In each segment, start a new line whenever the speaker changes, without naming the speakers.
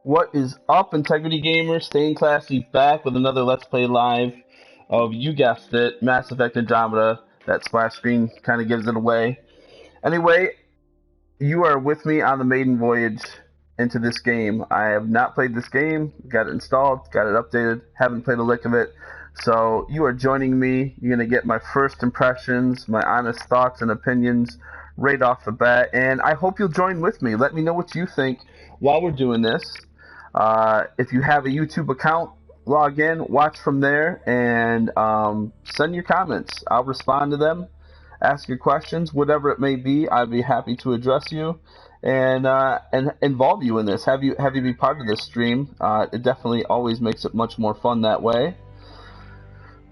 What is up, Integrity Gamers? StynClsy back with another Let's Play Live of, you guessed it, Mass Effect Andromeda. That splash screen kind of gives it away. Anyway, you are with me on the maiden voyage into this game. I have not played this game, got it installed, got it updated, haven't played a lick of it. So you are joining me. You're going to get my first impressions, my honest thoughts and opinions right off the bat. And I hope you'll join with me. Let me know what you think while we're doing this. If you have a YouTube account, log in, watch from there, and send your comments. I'll respond to them, ask your questions, whatever it may be. I'd be happy to address you and involve you in this. Have you be part of this stream. It definitely always makes it much more fun that way.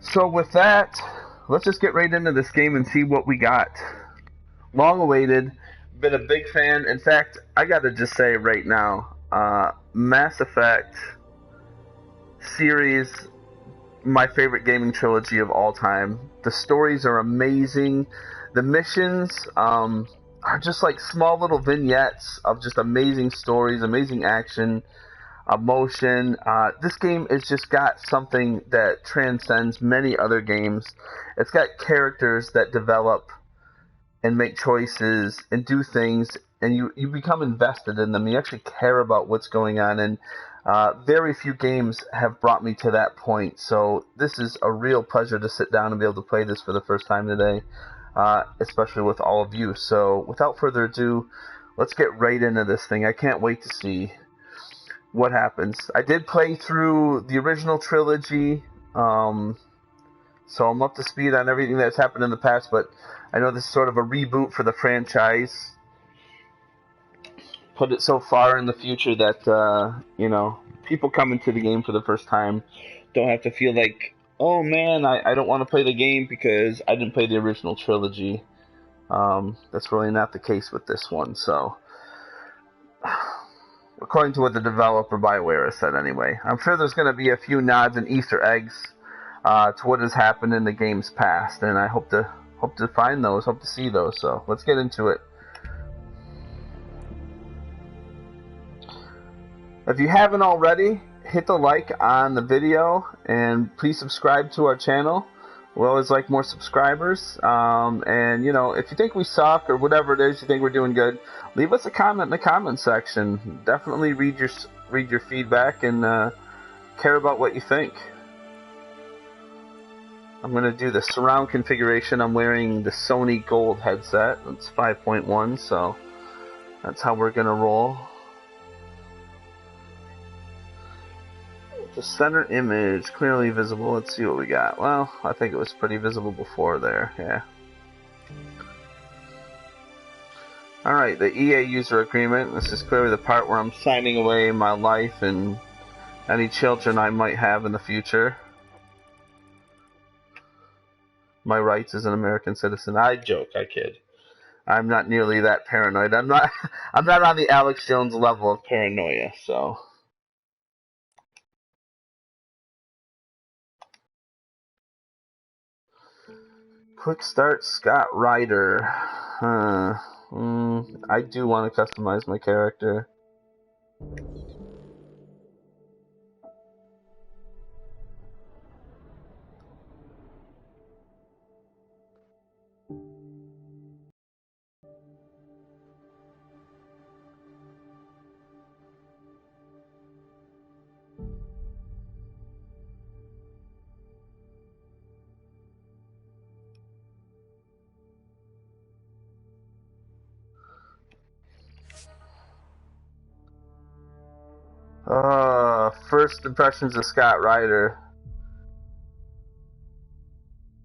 So with that, let's just get right into this game and see what we got. Long awaited, been a big fan. In fact, I gotta just say right now, Mass Effect series, my favorite gaming trilogy of all time. The stories are amazing. The missions are just like small little vignettes of just amazing stories, amazing action, emotion. This game has just got something that transcends many other games. It's got characters that develop and make choices and do things, and you become invested in them. You actually care about what's going on, and very few games have brought me to that point. So this is a real pleasure to sit down and be able to play this for the first time today, especially with all of you. So without further ado, let's get right into this thing. I can't wait to see what happens. I did play through the original trilogy, so I'm up to speed on everything that's happened in the past, but I know this is sort of a reboot for the franchise. Put it so far in the future that, people coming to the game for the first time don't have to feel like, oh man, I don't want to play the game because I didn't play the original trilogy. That's really not the case with this one, so according to what the developer BioWare has said anyway. I'm sure there's going to be a few nods and Easter eggs to what has happened in the game's past, and I hope to find those, hope to see those. So let's get into it. If you haven't already, hit the like on the video and please subscribe to our channel. We always like more subscribers. And if you think we suck or whatever it is, you think we're doing good, leave us a comment in the comment section. Definitely read your feedback and care about what you think. I'm going to do the surround configuration. I'm wearing the Sony Gold headset. It's 5.1, so that's how we're going to roll. The center image clearly visible. Let's see what we got. Well, I think it was pretty visible before there. Yeah. Alright, the EA user agreement. This is clearly the part where I'm signing away my life and any children I might have in the future. My rights as an American citizen. I joke, I kid. I'm not nearly that paranoid. I'm not on the Alex Jones level of paranoia, so. Quick start Scott Ryder. I do want to customize my character. First impressions of Scott Ryder.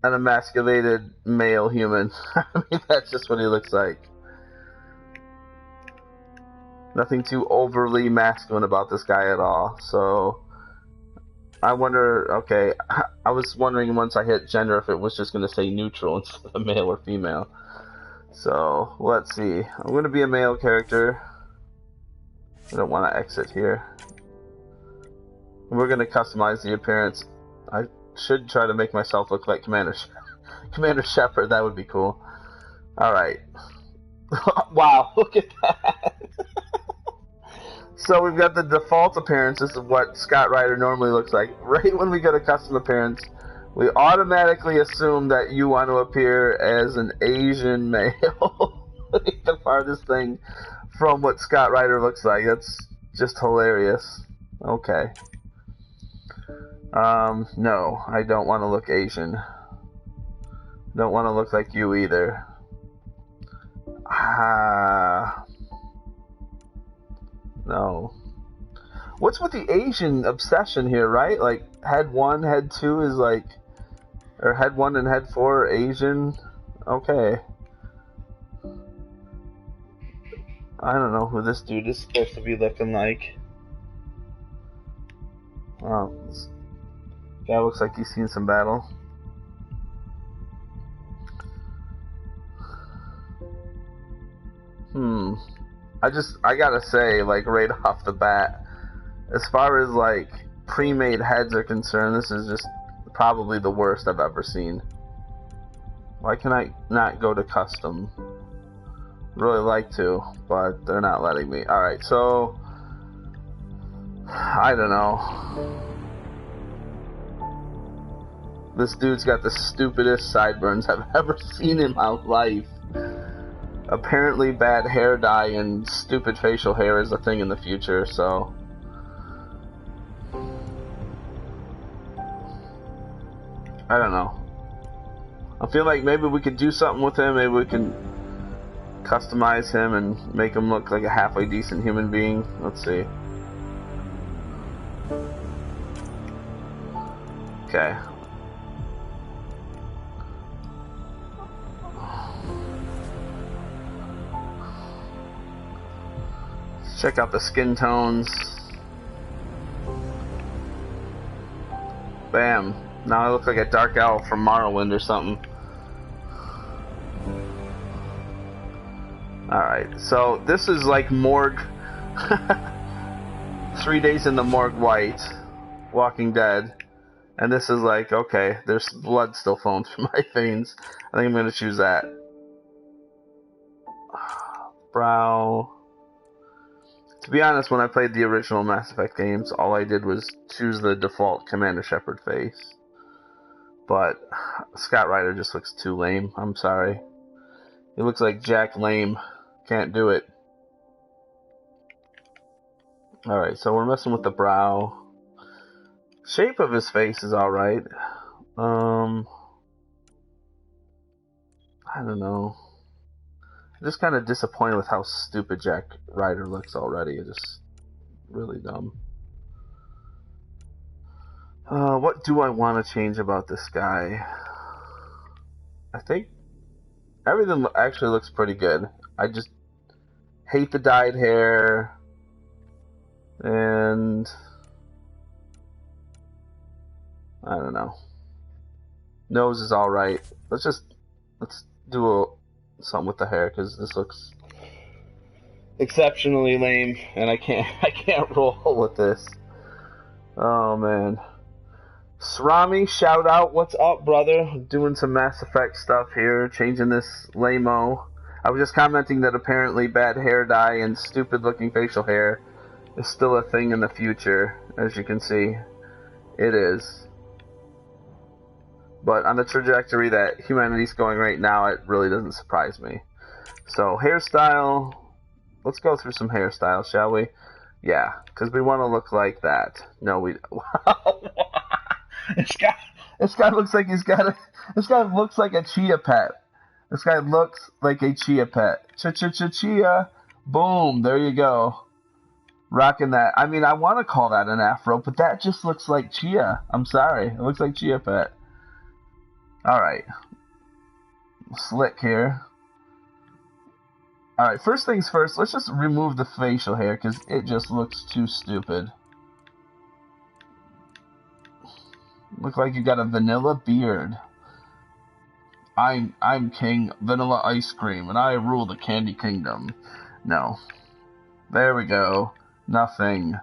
An emasculated male human. I mean, that's just what he looks like. Nothing too overly masculine about this guy at all. So, I wonder, okay, I was wondering once I hit gender if it was just going to say neutral instead of male or female. So, let's see. I'm going to be a male character. I don't want to exit here. We're going to customize the appearance. I should try to make myself look like Commander Shepard. That would be cool. Alright. Wow, look at that. So we've got the default appearances of what Scott Ryder normally looks like. Right when we get a custom appearance, we automatically assume that you want to appear as an Asian male. The farthest thing from what Scott Ryder looks like. That's just hilarious. Okay. No, I don't want to look Asian. Don't want to look like you either. No. What's with the Asian obsession here, right? Like, head 1, head 2 is like... Or head 1 and head 4 are Asian? Okay. I don't know who this dude is supposed to be looking like. Oh, this guy looks like he's seen some battle. I gotta say, like, right off the bat, as far as, like, pre-made heads are concerned, this is just probably the worst I've ever seen. Why can I not go to custom? Really like to, but they're not letting me. Alright, so... I don't know. This dude's got the stupidest sideburns I've ever seen in my life. Apparently bad hair dye and stupid facial hair is a thing in the future, so... I don't know. I feel like maybe we could do something with him, maybe we can customize him and make him look like a halfway decent human being. Let's see. Okay. Let's check out the skin tones. Bam. Now I look like a dark elf from Morrowind or something. Alright, so this is like morgue. 3 days in the morgue white. Walking Dead. And this is like, okay, there's blood still flowing through my veins. I think I'm going to choose that. Brow. To be honest, when I played the original Mass Effect games, all I did was choose the default Commander Shepard face. But Scott Ryder just looks too lame. I'm sorry. He looks like Jack Lame. Can't do it. Alright, so we're messing with the brow. Shape of his face is alright. I don't know. I'm just kind of disappointed with how stupid Jack Ryder looks already. It's just really dumb. What do I want to change about this guy? I think everything actually looks pretty good. I just hate the dyed hair. And... I don't know. Nose is alright. Let's do something with the hair, because this looks exceptionally lame, and I can't roll with this. Oh man. Srami, shout out, what's up, brother? Doing some Mass Effect stuff here, changing this lame-o. I was just commenting that apparently bad hair dye and stupid looking facial hair is still a thing in the future, as you can see. It is. But on the trajectory that humanity's going right now, it really doesn't surprise me. So, hairstyle. Let's go through some hairstyles, shall we? Yeah, because we want to look like that. No, we don't. This guy looks like this guy looks like a chia pet. This guy looks like a chia pet. Chia. Boom, there you go. Rocking that. I mean, I want to call that an afro, but that just looks like chia. I'm sorry. It looks like chia pet. Alright. Slick here. Alright, first things first, let's just remove the facial hair, because it just looks too stupid. Look like you got a vanilla beard. I'm King Vanilla Ice Cream, and I rule the Candy Kingdom. No. There we go. Nothing.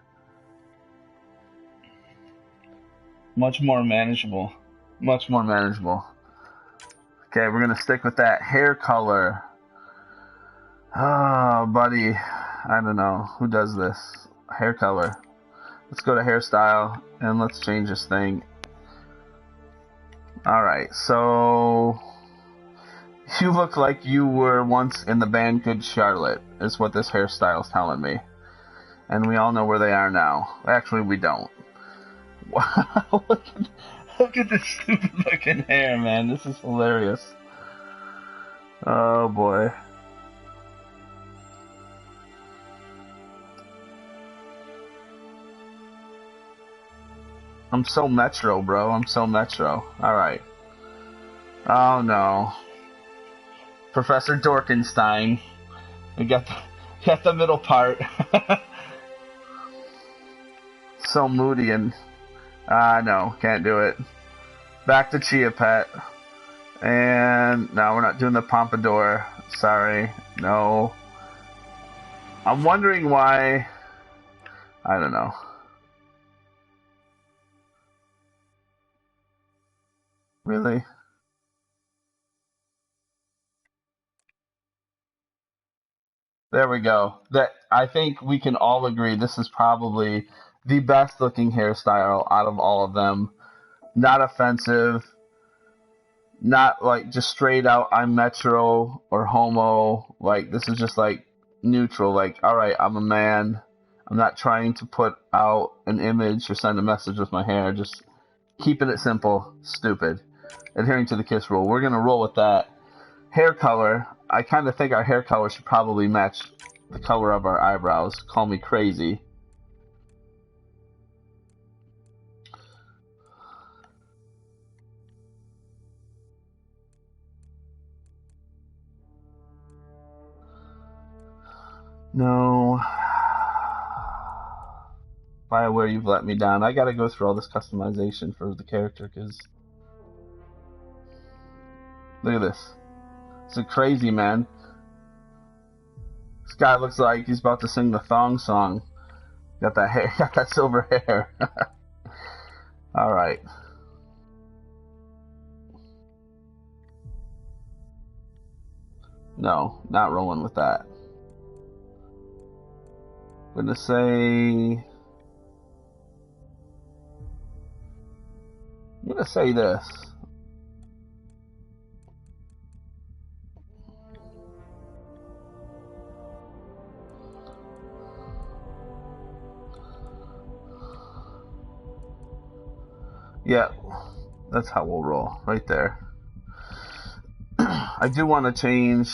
Much more manageable. Much more manageable. Okay, we're gonna stick with that hair color. Oh, buddy. I don't know. Who does this? hair color. Let's go to hairstyle and let's change this thing. Alright, so you look like you were once in the band Good Charlotte, is what this hairstyle's telling me. And we all know where they are now. Actually, we don't. Wow, look at this stupid looking hair, man. This is hilarious. Oh boy. I'm so Metro, bro. I'm so Metro. Alright. Oh no. Professor Dorkenstein. We got the middle part. So moody and... no, can't do it. Back to Chia Pet. And... no, we're not doing the pompadour. Sorry. No. I'm wondering why... I don't know. Really? There we go. That I think we can all agree this is probably the best looking hairstyle out of all of them. Not offensive. Not like just straight out I'm Metro or homo. Like this is just like neutral. Like, alright, I'm a man. I'm not trying to put out an image or send a message with my hair. Just keeping it simple. Stupid. Adhering to the KISS rule. We're going to roll with that. Hair color. I kind of think our hair color should probably match the color of our eyebrows. Call me crazy. No. BioWare, you've let me down. I gotta go through all this customization for the character, because... look at this. It's crazy, man. This guy looks like he's about to sing the thong song. Got that hair, got that silver hair. Alright. No, not rolling with that. I'm gonna say... I'm gonna say this. Yeah, that's how we'll roll, right there. I do want to change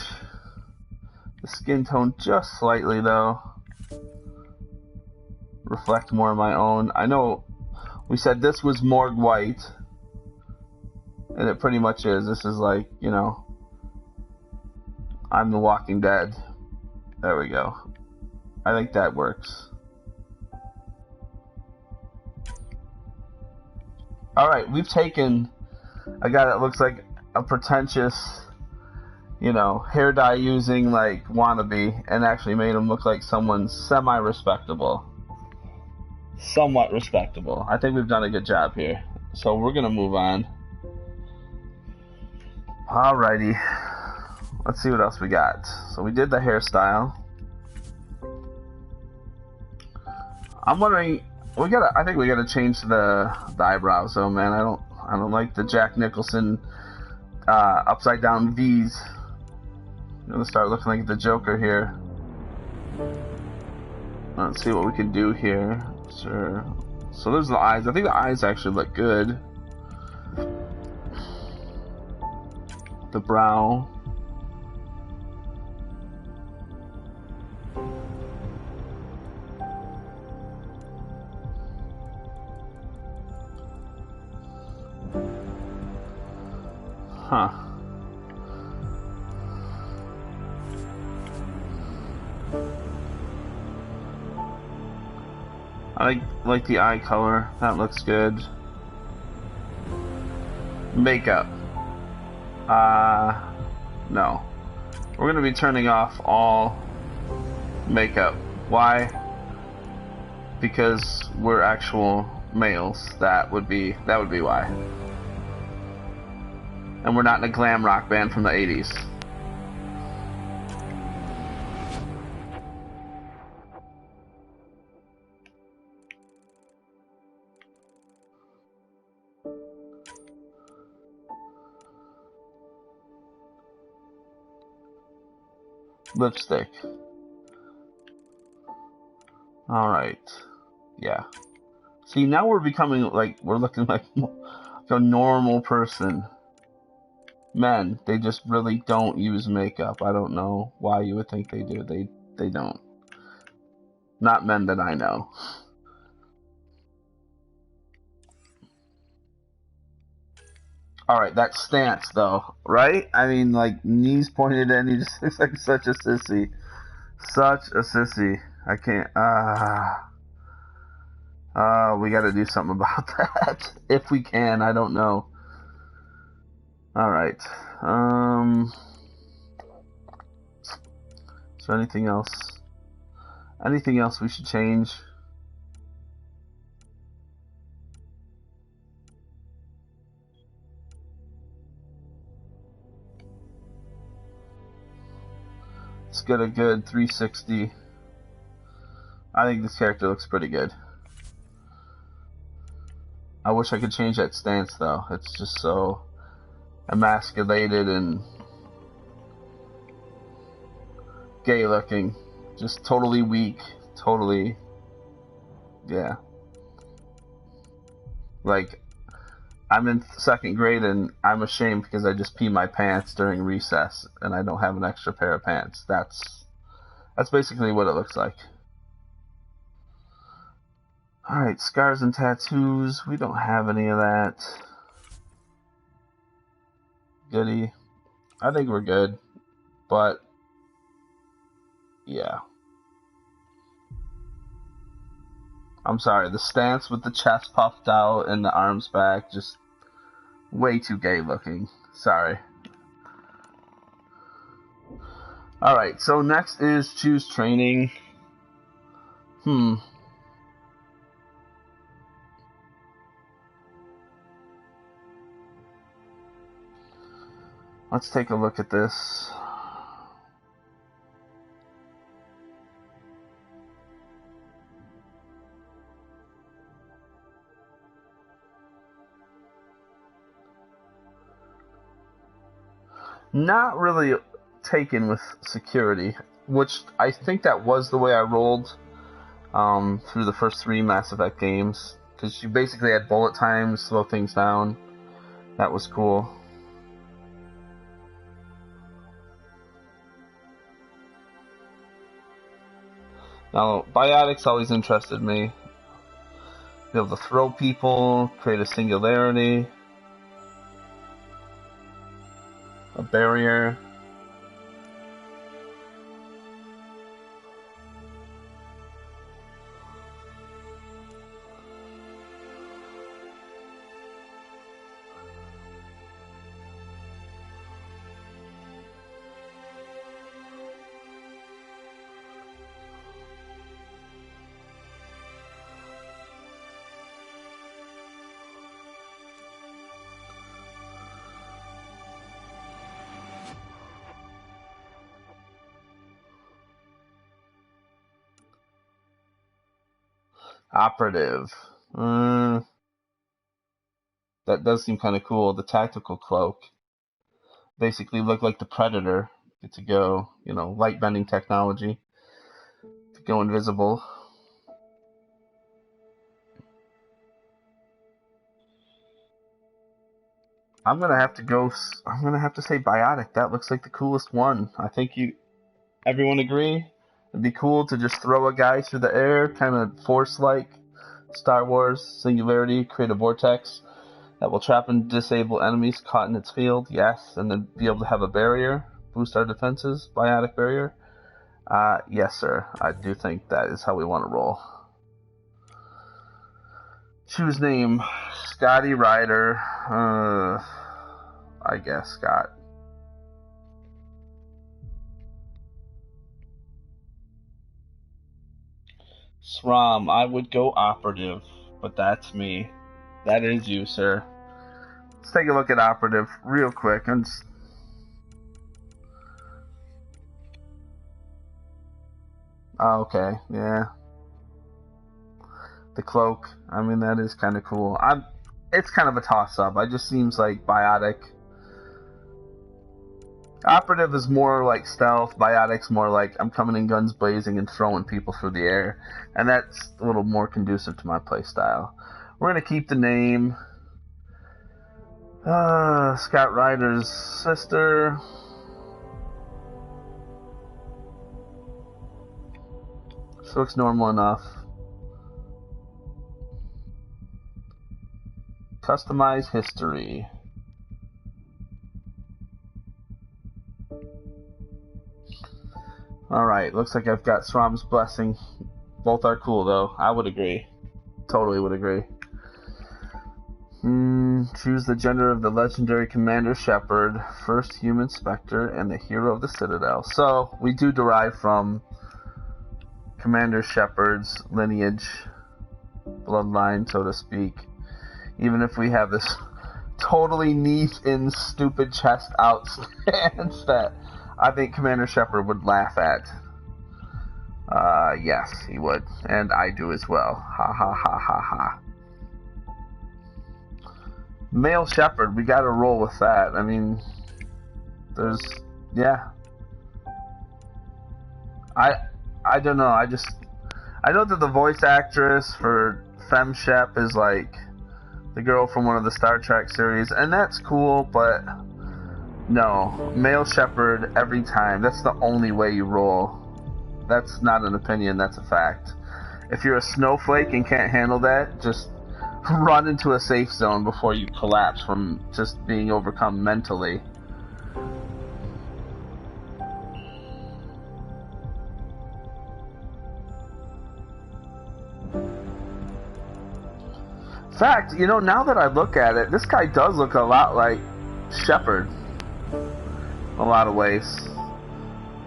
the skin tone just slightly, though. Reflect more of my own. I know we said this was morgue white, and it pretty much is. This is like, you know, I'm the Walking Dead. There we go. I think that works. Alright, we've taken a guy that looks like a pretentious, you know, hair dye using like wannabe and actually made him look like someone semi-respectable. Somewhat respectable. I think we've done a good job here. So we're gonna move on. Alrighty. Let's see what else we got. So we did the hairstyle. I'm wondering... I think we gotta change the eyebrows, though, man. I don't like the Jack Nicholson upside down V's. I'm gonna start looking like the Joker here. Let's see what we can do here. Sure. So there's the eyes. I think the eyes actually look good. The brow. Huh. I like the eye color. That looks good. Makeup. No. We're gonna be turning off all makeup. Why? Because we're actual males. That would be why. And we're not in a glam rock band from the 80s. Lipstick. Alright. Yeah. See, now we're becoming like, we're looking like a normal person. Men, they just really don't use makeup. I don't know why you would think they do. They don't. Not men that I know. Alright, that stance though, right? I mean, like, knees pointed in, he just looks like such a sissy. Such a sissy. I can't, we gotta do something about that. If we can, I don't know. Alright. Is there anything else? Anything else we should change? Let's get a good 360. I think this character looks pretty good. I wish I could change that stance though. It's just so emasculated and gay looking. Just totally weak. Totally. Yeah. Like, I'm in second grade and I'm ashamed because I just pee my pants during recess and I don't have an extra pair of pants. That's basically what it looks like. Alright, scars and tattoos. We don't have any of that. Goody. I think we're good. But, yeah. I'm sorry, the stance with the chest puffed out and the arms back, just way too gay looking. Sorry. Alright, so next is choose training. Let's take a look at this. Not really taken with security, which I think that was the way I rolled through the first 3 Mass Effect games, because you basically had bullet times, slow things down. That was cool. Now, biotics always interested me. Be able to throw people, create a singularity, a barrier. Operative. That does seem kind of cool. The tactical cloak. Basically look like the Predator. Get to go, light bending technology. To go invisible. I'm gonna have to say biotic. That looks like the coolest one. I think everyone agree? It'd be cool to just throw a guy through the air, kind of Force-like, Star Wars, singularity, create a vortex that will trap and disable enemies caught in its field, yes, and then be able to have a barrier, boost our defenses, biotic barrier. Yes, sir. I do think that is how we want to roll. Choose name. Scotty Ryder. I guess Scott. SRAM, I would go operative, but that's me. That is you, sir. Let's take a look at operative real quick. Okay, yeah. The cloak, I mean, that is kind of cool. It's kind of a toss-up. It just seems like biotic. Operative is more like stealth. Biotic's more like I'm coming in guns blazing and throwing people through the air. And that's a little more conducive to my playstyle. We're going to keep the name. Scott Ryder's sister. This looks normal enough. Customize history. Alright, looks like I've got Sram's blessing. Both are cool though. I would agree. Totally would agree. Choose the gender of the legendary Commander Shepard, first human Spectre, and the hero of the Citadel. So, we do derive from Commander Shepard's lineage, bloodline, so to speak. Even if we have this totally neat and stupid chest out stance that I think Commander Shepard would laugh at. Yes, he would. And I do as well. Ha ha ha ha ha. Male Shepard, we gotta roll with that. I mean, yeah. I don't know, I know that the voice actress for Fem Shep is like the girl from one of the Star Trek series, and that's cool, but no, male Shepard every time. That's the only way you roll. That's not an opinion, that's a fact. If you're a snowflake and can't handle that, just run into a safe zone before you collapse from just being overcome mentally. In fact, you know, now that I look at it, this guy does look a lot like Shepard. In a lot of ways.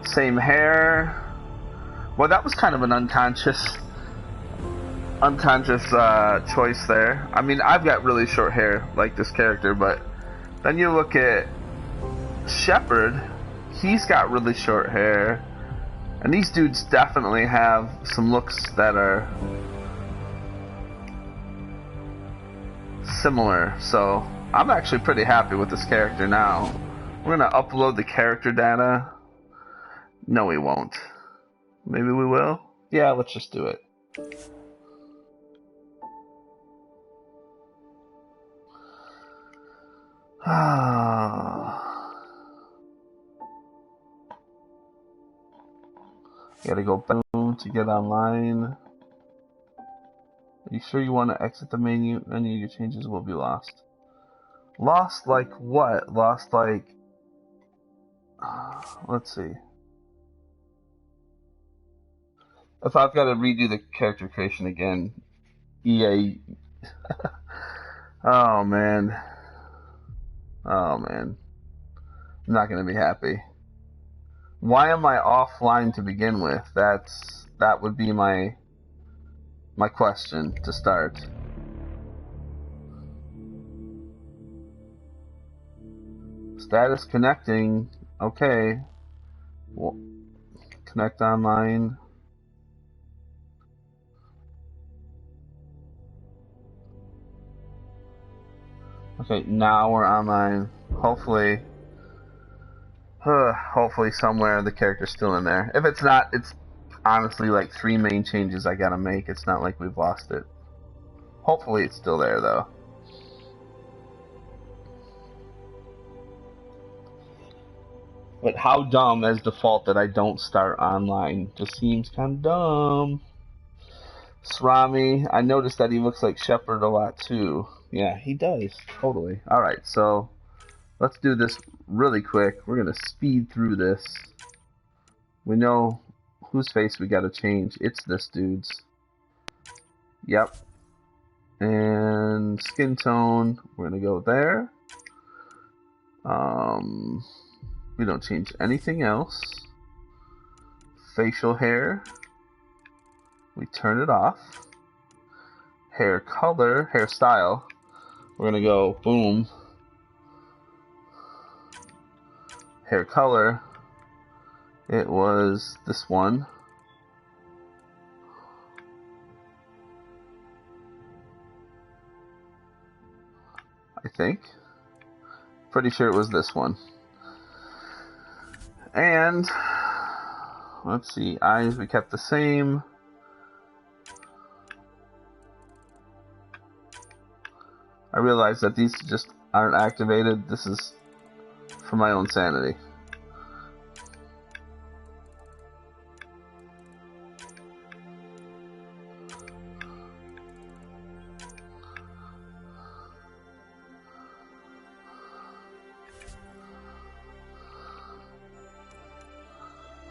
Same hair. Well, that was kind of an unconscious choice there. I mean, I've got really short hair like this character, but then you look at Shepard, he's got really short hair, and these dudes definitely have some looks that are similar, so I'm actually pretty happy with this character now. We're gonna upload the character data. No, we won't. Maybe we will? Yeah, let's just do it. Gotta go back to get online. Are you sure you want to exit the menu? Any of your changes will be lost. Lost like what? Lost like... let's see. If I've got to redo the character creation again. EA... oh man. Oh man. I'm not gonna be happy. Why am I offline to begin with? That would be my question to start. Status connecting. Okay. Well, connect online. Okay, now we're online. Hopefully somewhere the character's still in there. If it's not, it's honestly like 3 main changes I gotta make. It's not like we've lost it. Hopefully it's still there though. But how dumb as default that I don't start online. Just seems kind of dumb. Srami, I noticed that he looks like Shepard a lot too. Yeah, he does. Totally. Alright, so let's do this really quick. We're going to speed through this. We know whose face we got to change. It's this dude's. Yep. And skin tone, we're going to go there. We don't change anything else. Facial hair, we turn it off. Hair color, hairstyle, we're going to go boom. Hair color, it was this one. I think. Pretty sure it was this one. And let's see, eyes we kept the same. I realize that these just aren't activated. This is for my own sanity.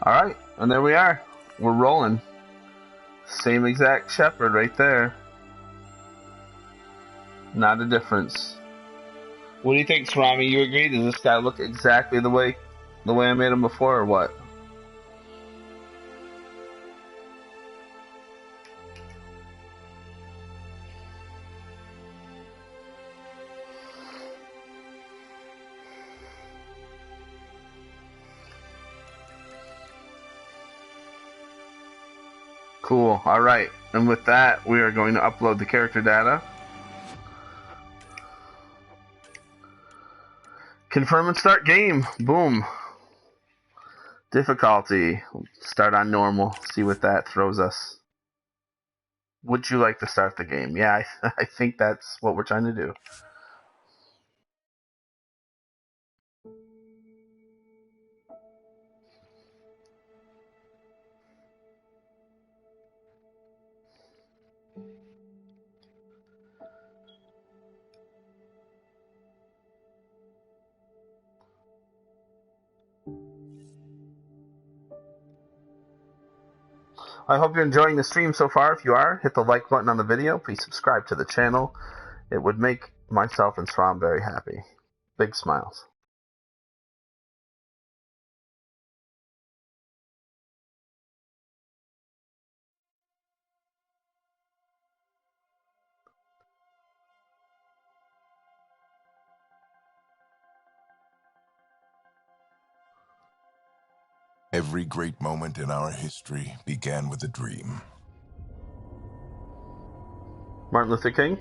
Alright, and there we are. We're rolling. Same exact shepherd right there. Not a difference. What do you think, Swami? You agree? Does this guy look exactly the way I made him before, or what? Cool. Alright. And with that, we are going to upload the character data. Confirm and start game. Boom. Difficulty. Start on normal. See what that throws us. Would you like to start the game? Yeah, I think that's what we're trying to do. I hope you're enjoying the stream so far. If you are, hit the like button on the video. Please subscribe to the channel. It would make myself and Sram very happy. Big smiles.
Every great moment in our history began with a dream.
Martin Luther King?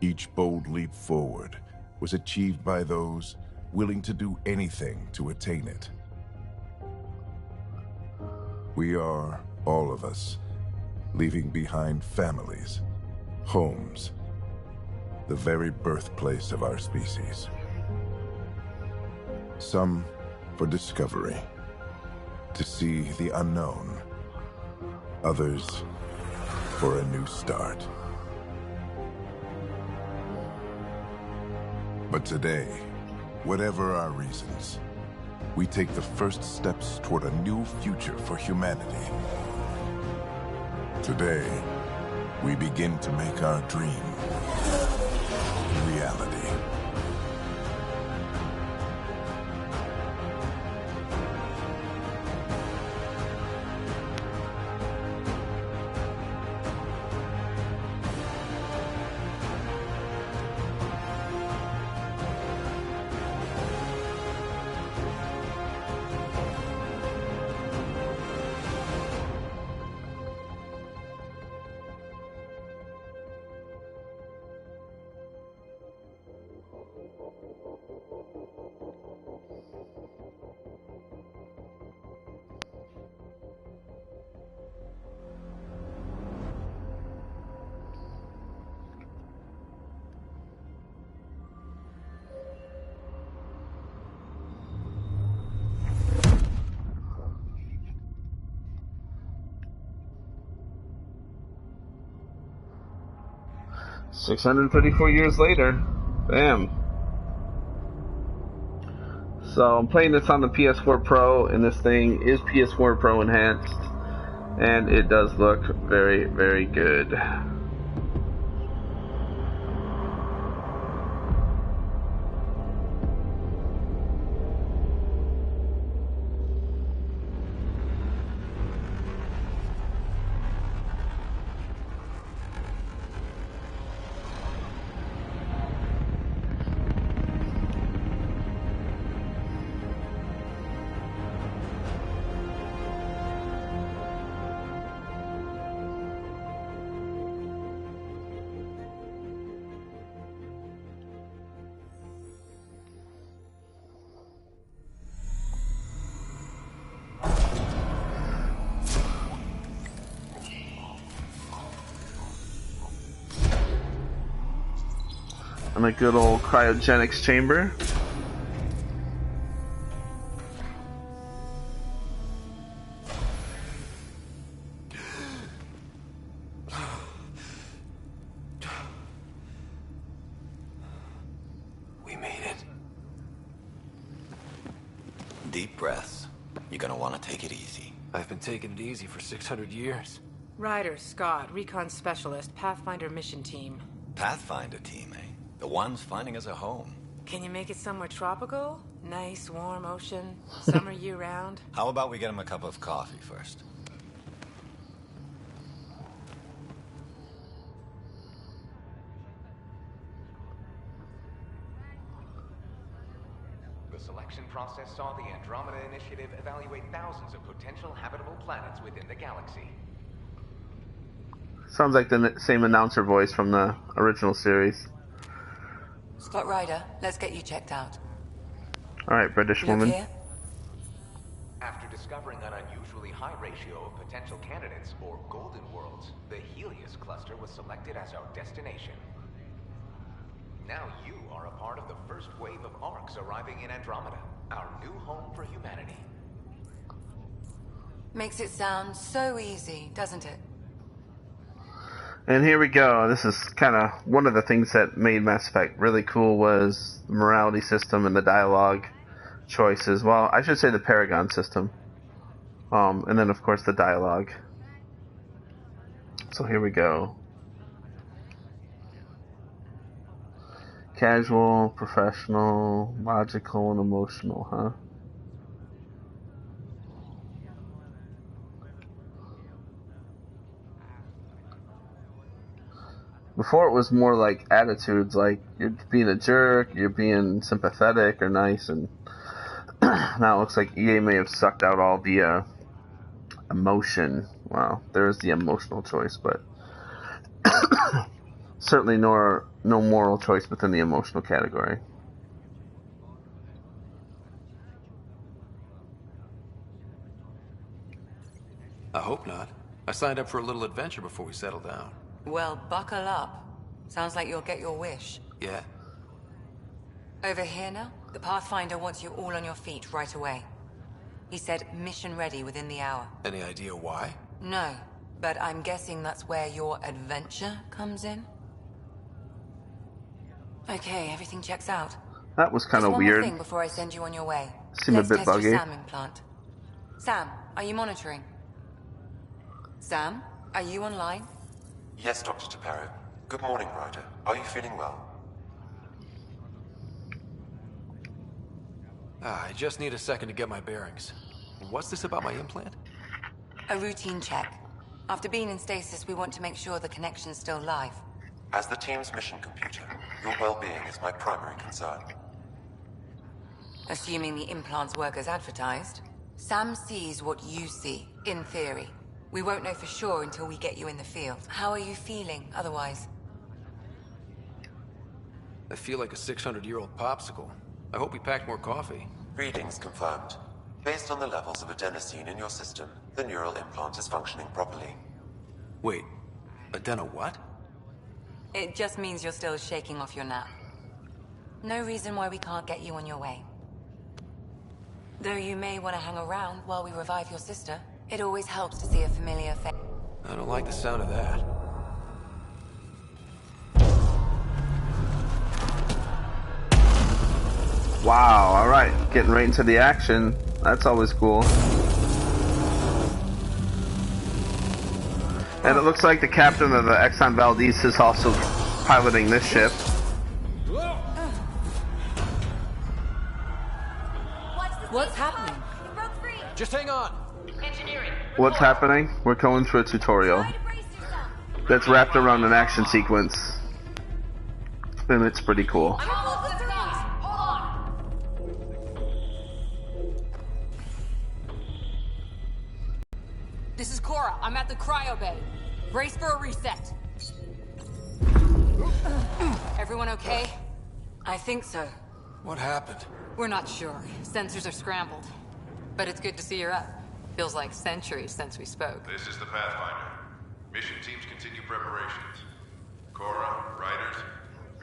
Each bold leap forward was achieved by those willing to do anything to attain it. We are, all of us, leaving behind families, homes, the very birthplace of our species. Some for discovery, to see the unknown. Others for a new start. But today, whatever our reasons, we take the first steps toward a new future for humanity. Today, we begin to make our dream reality.
$634 years later. Bam. So I'm playing this on the PS4 Pro, and this thing is PS4 Pro enhanced, and it does look very, very good. in a good old cryogenics chamber.
We made it. Deep breaths. You're gonna want to take it easy.
I've been taking it easy for 600 years.
Ryder, Scott, Recon Specialist, Pathfinder Mission Team.
Pathfinder team, eh? The ones finding us a home.
Can you make it somewhere tropical? Nice, warm ocean, summer year-round?
How about we get him a cup of coffee first?
The selection process saw the Andromeda Initiative evaluate thousands of potential habitable planets within the galaxy.
Sounds like the same announcer voice from the original series.
Scott Ryder, let's get you checked out.
Alright, British
You look
woman.
here?
After discovering an unusually high ratio of potential candidates, or golden worlds, the Helios cluster was selected as our destination. Now you are a part of the first wave of ARCs arriving in Andromeda, our new home for humanity.
Makes it sound so easy, doesn't it?
And here we go. This is kind of one of the things that made Mass Effect really cool was the morality system and the dialogue choices. Well, I should say the Paragon system. And then, of course, the dialogue. So here we go. Casual, professional, logical, and emotional, huh? Before it was more like attitudes, like you're being a jerk, you're being sympathetic or nice, and now it looks like EA may have sucked out all the emotion. Well, there's the emotional choice, but certainly no moral choice within the emotional category.
I hope not. I signed up for a little adventure before we settle down.
Well, buckle up. Sounds like you'll get your wish.
Yeah?
Over here now, the Pathfinder wants you all on your feet right away. He said mission ready within the hour.
Any idea why?
No, but I'm guessing that's where your adventure comes in. Okay, everything checks out.
That was kind of
Just one
weird.
more thing before I send you on your way.
Seemed a
Let's
bit
test
buggy.
your SAM implant. Sam, are you monitoring? Sam, are you online?
Yes, Dr. Taparo. Good morning, Ryder. Are you feeling well?
I just need a second to get my bearings. What's this about my implant?
A routine check. After being in stasis, we want to make sure the connection's still live.
As the team's mission computer, your well-being is my primary concern.
Assuming the implants work as advertised, Sam sees what you see, in theory. We won't know for sure until we get you in the field. How are you feeling, otherwise?
I feel like a 600-year-old popsicle. I hope we packed more coffee.
Readings confirmed. Based on the levels of adenosine in your system, the neural implant is functioning properly.
Wait, Adena what?
It just means you're still shaking off your nap. No reason why we can't get you on your way. Though you may want to hang around while we revive your sister, it always helps to see a familiar face.
I don't like the sound of that.
Wow, alright. Getting right into the action. That's always cool. And it looks like the captain of the Exxon Valdez is also piloting this ship.
What's happening?
Just hang on!
What's happening? We're going through a tutorial that's wrapped around an action sequence. And it's pretty cool.
This is Cora. I'm at the cryo bay. Brace for a reset. Everyone okay?
I think so.
What happened?
We're not sure. Sensors are scrambled. But it's good to see you're up. Feels like centuries since we spoke.
This is the Pathfinder. Mission teams continue preparations. Cora, Riders,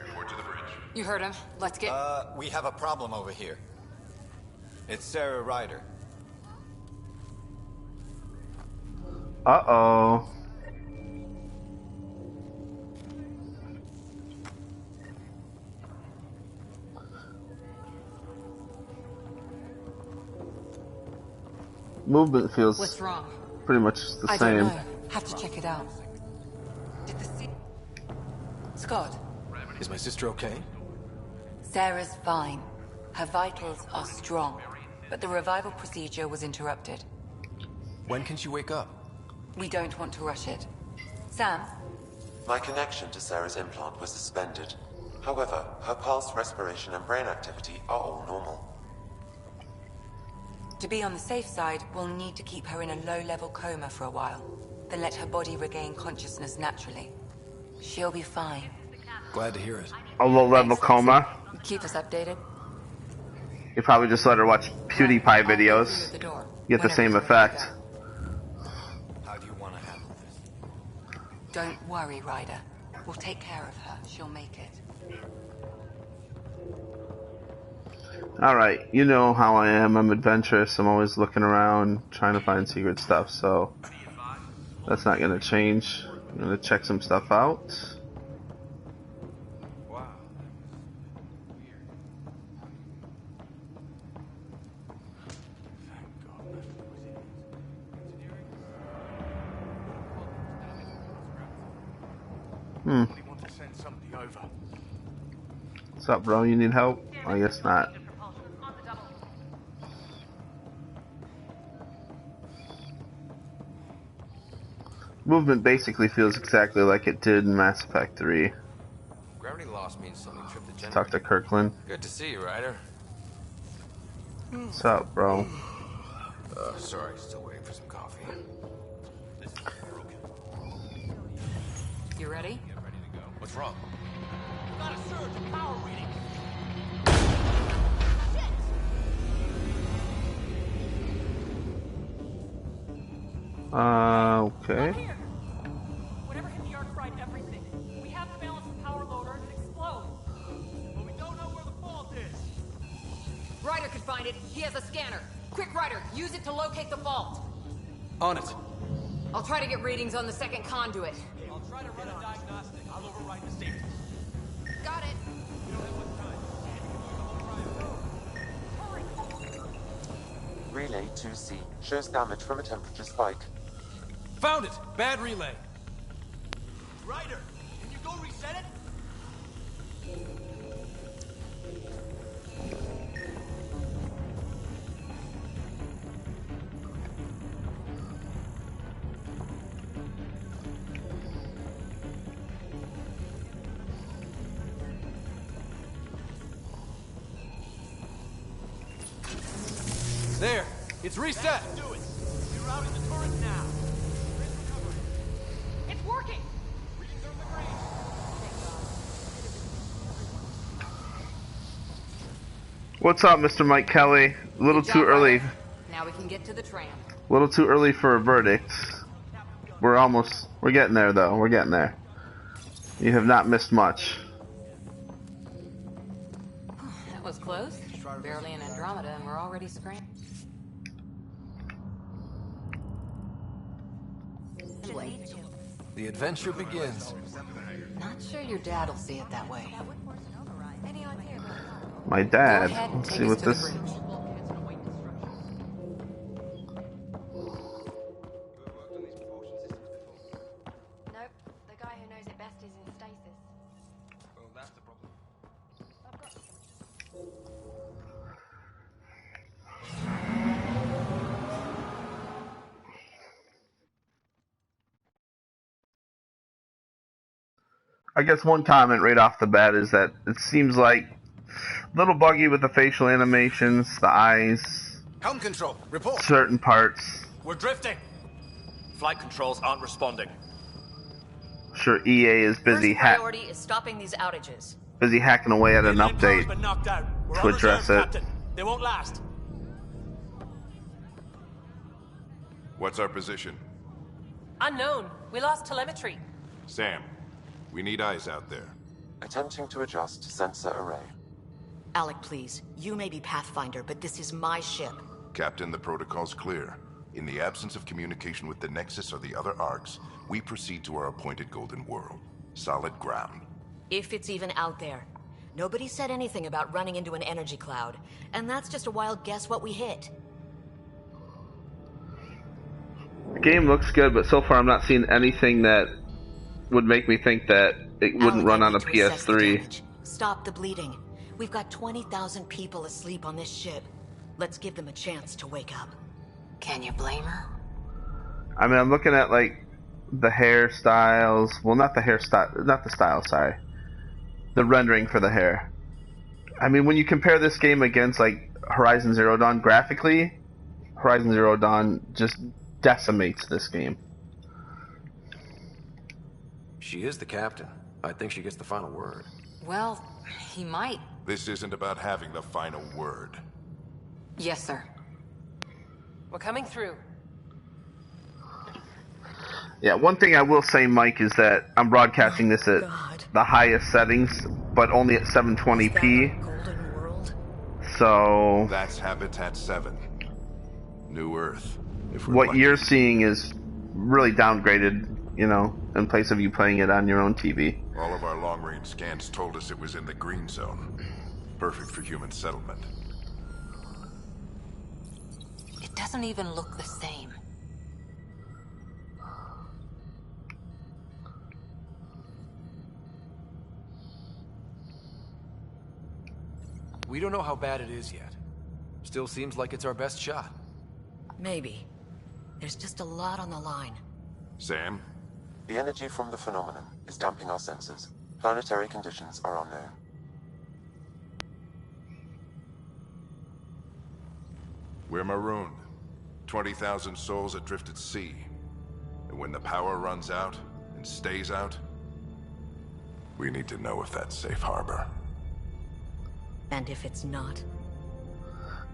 Report to the bridge.
You heard him. Let's get...
We have a problem over here. It's Sarah Ryder.
Uh-oh. Movement feels
What's wrong?
pretty much the
I
same.
don't know. Have to check it out. Did the Scott,
Is my sister okay?
Sarah's fine. Her vitals are strong, but the revival procedure was interrupted.
When can she wake up?
We don't want to rush it. Sam?
My connection to Sarah's implant was suspended. However, her pulse, respiration, and brain activity are all normal.
To be on the safe side, we'll need to keep her in a low-level coma for a while, then let her body regain consciousness naturally. She'll be fine.
Glad to hear it.
A low-level coma.
Keep us updated.
You probably just let her watch PewDiePie
I'll go
videos.
through the door
Get the
whenever
same
you're ready to
effect.
go.
How do you want to handle this?
Don't worry, Ryder. We'll take care of her. She'll make it.
Alright, you know how I am. I'm adventurous. I'm always looking around, trying to find secret stuff, so that's not going to change. I'm going to check some stuff out. What's up, bro? You need help? I guess not. Movement basically feels exactly like it did in Mass Effect 3.
Gravity loss means something tripped the generator.
Talk to Kirkland.
Good to see you, Ryder.
What's up, bro?
Sorry, still waiting for some coffee.
You ready?
What's wrong?
Got a surge in power reading.
Okay.
Here. Whatever hit the arc fried everything. We have to balance the power load or it'll explode. But we don't know where the fault is.
Ryder could find it. He has a scanner. Quick, Ryder, use it to locate the fault.
On it.
I'll try to get readings on the second conduit.
Okay, I'll try to run a diagnostic. I'll override the safety.
Got it.
We don't have much time. Hurry.
Relay 2C shows damage from a temperature spike.
Found it! Bad relay. Ryder, can you go reset it?
There. It's reset.
Do it. Rerouting the turret now. It's working. Readings are in the green.
What's up, Mr. Mike Kelly? A little
Good
too
job,
early.
Ryder. Now we can get to the tram.
A little too early for a verdict. We're getting there, though. We're getting there. You have not missed much.
That was close. Barely in Andromeda, and we're already scrambling.
The adventure begins.
Not sure your dad'll see it that way.
My
Go
dad.
ahead and
Let's
take
see
us
what
to the
this.
bridge.
Nope. The guy who knows it best is in stasis.
Well, that's the problem.
I guess one comment right off the bat is that it seems like a little buggy with the facial animations, the eyes,
Helm control, report.
certain parts.
We're drifting. Flight controls aren't responding.
Sure, EA is busy
Priority is stopping these outages.
busy hacking away at an
Mainline power's
update
been knocked out. We're
to
on
address
reserve,
it.
Captain. They won't last.
What's our position?
Unknown. We lost telemetry.
Sam, we need eyes out there.
Attempting to adjust sensor array.
Alec, please. You may be Pathfinder, but this is my ship.
Captain, the protocol's clear. In the absence of communication with the Nexus or the other arcs, we proceed to our appointed Golden World. Solid ground.
If it's even out there. Nobody said anything about running into an energy cloud, and that's just a wild guess what we hit.
The game looks good, but so far I'm not seeing anything that would make me think that it wouldn't run on a PS3.
Stop the bleeding. We've got 20,000 people asleep on this ship. Let's give them a chance to wake up.
Can you blame her?
I mean, I'm looking at like the hairstyles. Well, not the hairstyle, not the style. Sorry, the rendering for the hair. I mean, when you compare this game against like Horizon Zero Dawn graphically, Horizon Zero Dawn just decimates this game.
She is the captain. I think she gets the final word.
Well, he might.
This isn't about having the final word.
Yes, sir.
We're coming through.
Yeah, one thing I will say, Mike, is that I'm broadcasting this at the highest settings, but only at 720p.
Golden World?
So
That's Habitat 7. New Earth. If we're
what
lucky.
you're seeing is really downgraded, you know, in place of you playing it on your own TV.
All of our long-range scans told us it was in the green zone. Perfect for human settlement.
It doesn't even look the same.
We don't know how bad it is yet. Still seems like it's our best shot.
Maybe. There's just a lot on the line.
Sam?
The energy from the phenomenon is damping our senses. Planetary conditions are unknown.
We're marooned. 20,000 souls adrift at sea. And when the power runs out, and stays out, we need to know if that's safe harbor.
And if it's not?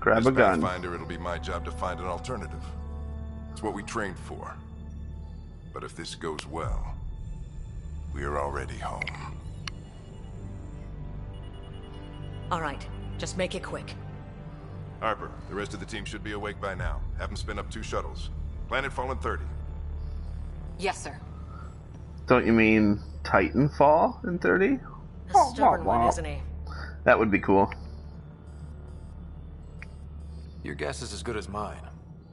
Grab
As
a gun.
Pathfinder, it'll be my job to find an alternative. It's what we trained for. But if this goes well, we are already home.
All right, just make it quick.
Harper, the rest of the team should be awake by now. Have them spin up 2 shuttles. Planet Fallen 30.
Yes, sir.
Don't you mean Titanfall in 30?
A stubborn one, isn't he?
That would be cool.
Your guess is as good as mine.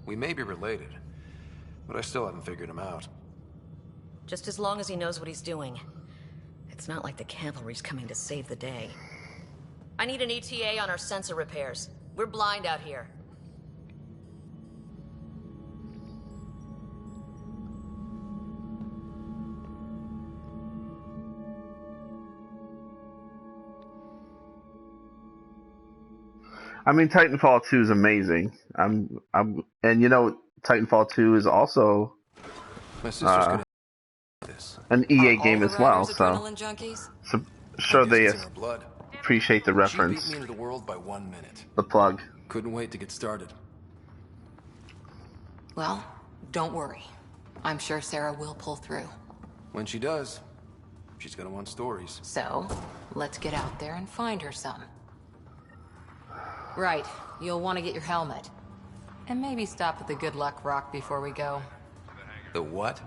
We may be related, but I still haven't figured him out.
Just as long as he knows what he's doing. It's not like the cavalry's coming to save the day. I need an ETA on our sensor repairs. We're blind out here.
I mean, Titanfall 2 is amazing. And you know, Titanfall 2 is also
My sister's gonna this.
an EA game
All
as
the
well,
writers
so
adrenaline junkies?
sure they
It's in her blood.
appreciate the
She
reference,
beat me into the world by 1 minute.
the plug.
Couldn't wait to get started.
Well, don't worry. I'm sure Sarah will pull through.
When she does, she's gonna want stories.
So, let's get out there and find her some. Right, you'll want to get your helmet. And maybe stop at the Good Luck Rock before we go.
The what?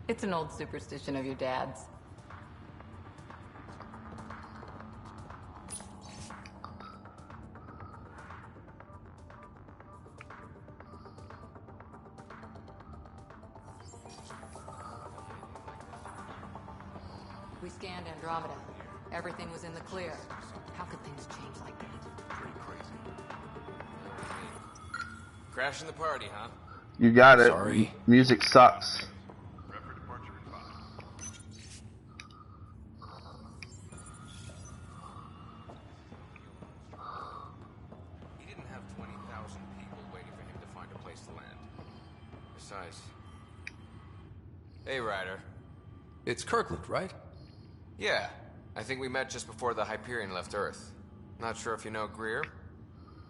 It's an old superstition of your dad's. We scanned Andromeda. Everything was in the clear. How could things change like that?
Pretty crazy.
Crashing the party, huh?
You got it.
Sorry.
Music sucks.
Prep for departure in 5.
He didn't have 20,000 people waiting for him to find a place to land. Besides... Hey, Ryder.
It's Kirkland, right?
Yeah, I think we met just before the Hyperion left Earth. Not sure if you know Greer?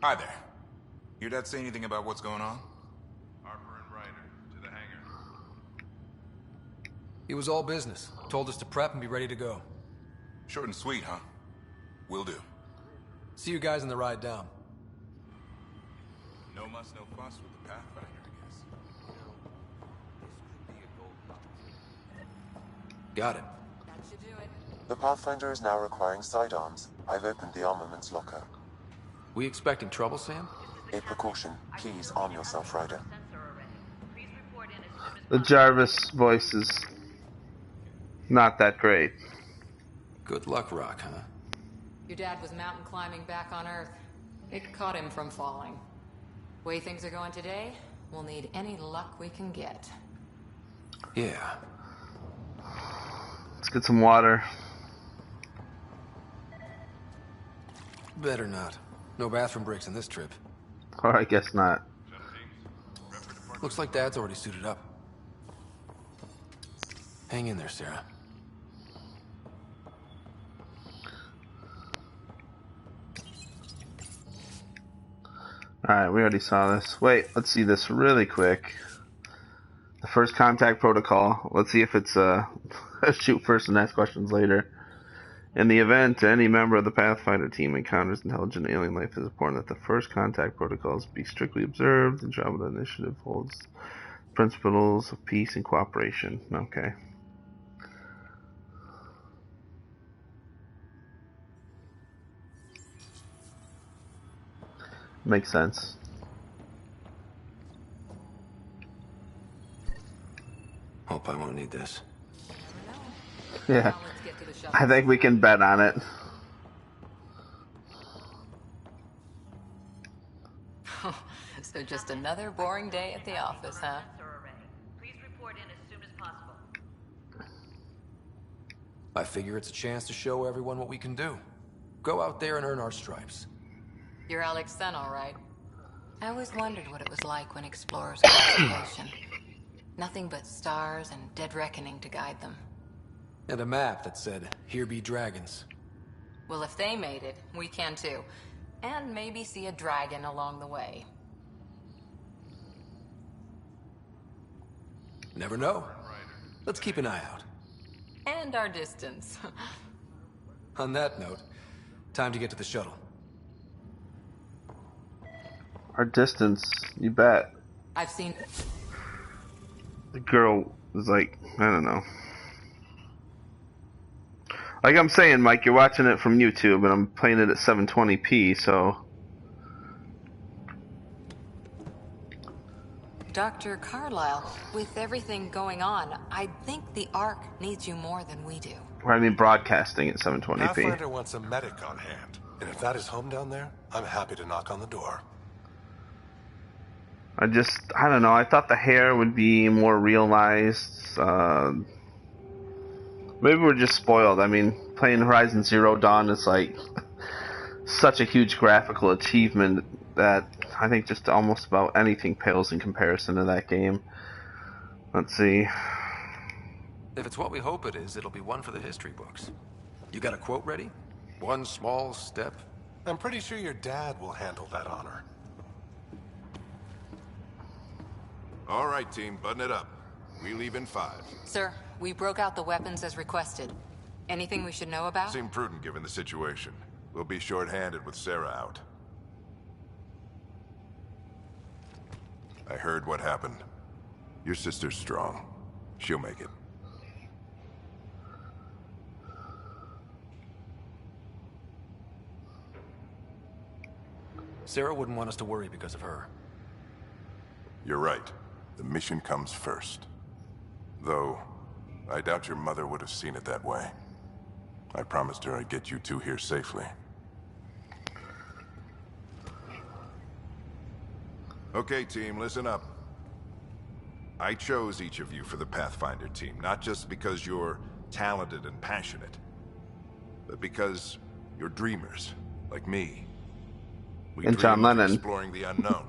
Hi there. Your dad say anything about what's going on?
Harper and Ryder, to the hangar.
He was all business. Told us to prep and be ready to go.
Short and sweet, huh? Will do.
See you guys on the ride down.
No muss, no fuss with the Pathfinder, I guess.
Got it.
That should do it.
The Pathfinder is now requiring sidearms. I've opened the armaments locker.
We expecting trouble, Sam?
A precaution. Please arm yourself, Ryder.
The Jarvis voice is not that great.
Good luck, Rock, huh?
Your dad was mountain climbing back on Earth. It caught him from falling. Way things are going today, we'll need any luck we can get.
Yeah.
Let's get some water.
Better not. No bathroom breaks on this trip.
Or I guess not.
Looks like Dad's already suited up. Hang in there, Sarah.
Alright, we already saw this. Wait, let's see this really quick. The first contact protocol. Let's see if it's shoot first and ask questions later. In the event any member of the Pathfinder team encounters intelligent alien life, it is important that the first contact protocols be strictly observed. The Andromeda Initiative holds principles of peace and cooperation. Okay. Makes sense.
Hope I won't need this.
Yeah. I think we can bet on it.
So just another boring day at the office, huh?
I figure it's a chance to show everyone what we can do. Go out there and earn our stripes.
You're Alex Sen, all right. I always wondered what it was like when explorers crossed the ocean. Nothing but stars and dead reckoning to guide them.
And a map that said, "Here be dragons."
Well, if they made it, we can too. And maybe see a dragon along the way.
Never know. Let's keep an eye out.
And our distance.
On that note, time to get to the shuttle.
Our distance, you bet.
I've seen...
The girl was like, I don't know. Like I'm saying, Mike, you're watching it from YouTube, and I'm playing it at 720p, so...
Dr. Carlyle, with everything going on, I think the Ark needs you more than we do.
I mean, broadcasting at 720p.
Pathfinder wants a medic on hand, and if that is home down there, I'm happy to knock on the door.
I don't know, I thought the hair would be more realized. Maybe we're just spoiled. I mean, playing Horizon Zero Dawn is like such a huge graphical achievement that I think just almost about anything pales in comparison to that game. Let's see.
If it's what we hope it is, it'll be one for the history books. You got a quote ready? One small step?
I'm pretty sure your dad will handle that honor.
All right, team, button it up. We leave in 5.
Sir, we broke out the weapons as requested. Anything we should know about?
Seemed prudent given the situation. We'll be short-handed with Sarah out. I heard what happened. Your sister's strong. She'll make it.
Sarah wouldn't want us to worry because of her.
You're right. The mission comes first. Though, I doubt your mother would have seen it that way. I promised her I'd get you two here safely. Okay, team, listen up. I chose each of you for the Pathfinder team, not just because you're talented and passionate, but because you're dreamers, like me. We
and John
dream of
Lennon.
Exploring the unknown,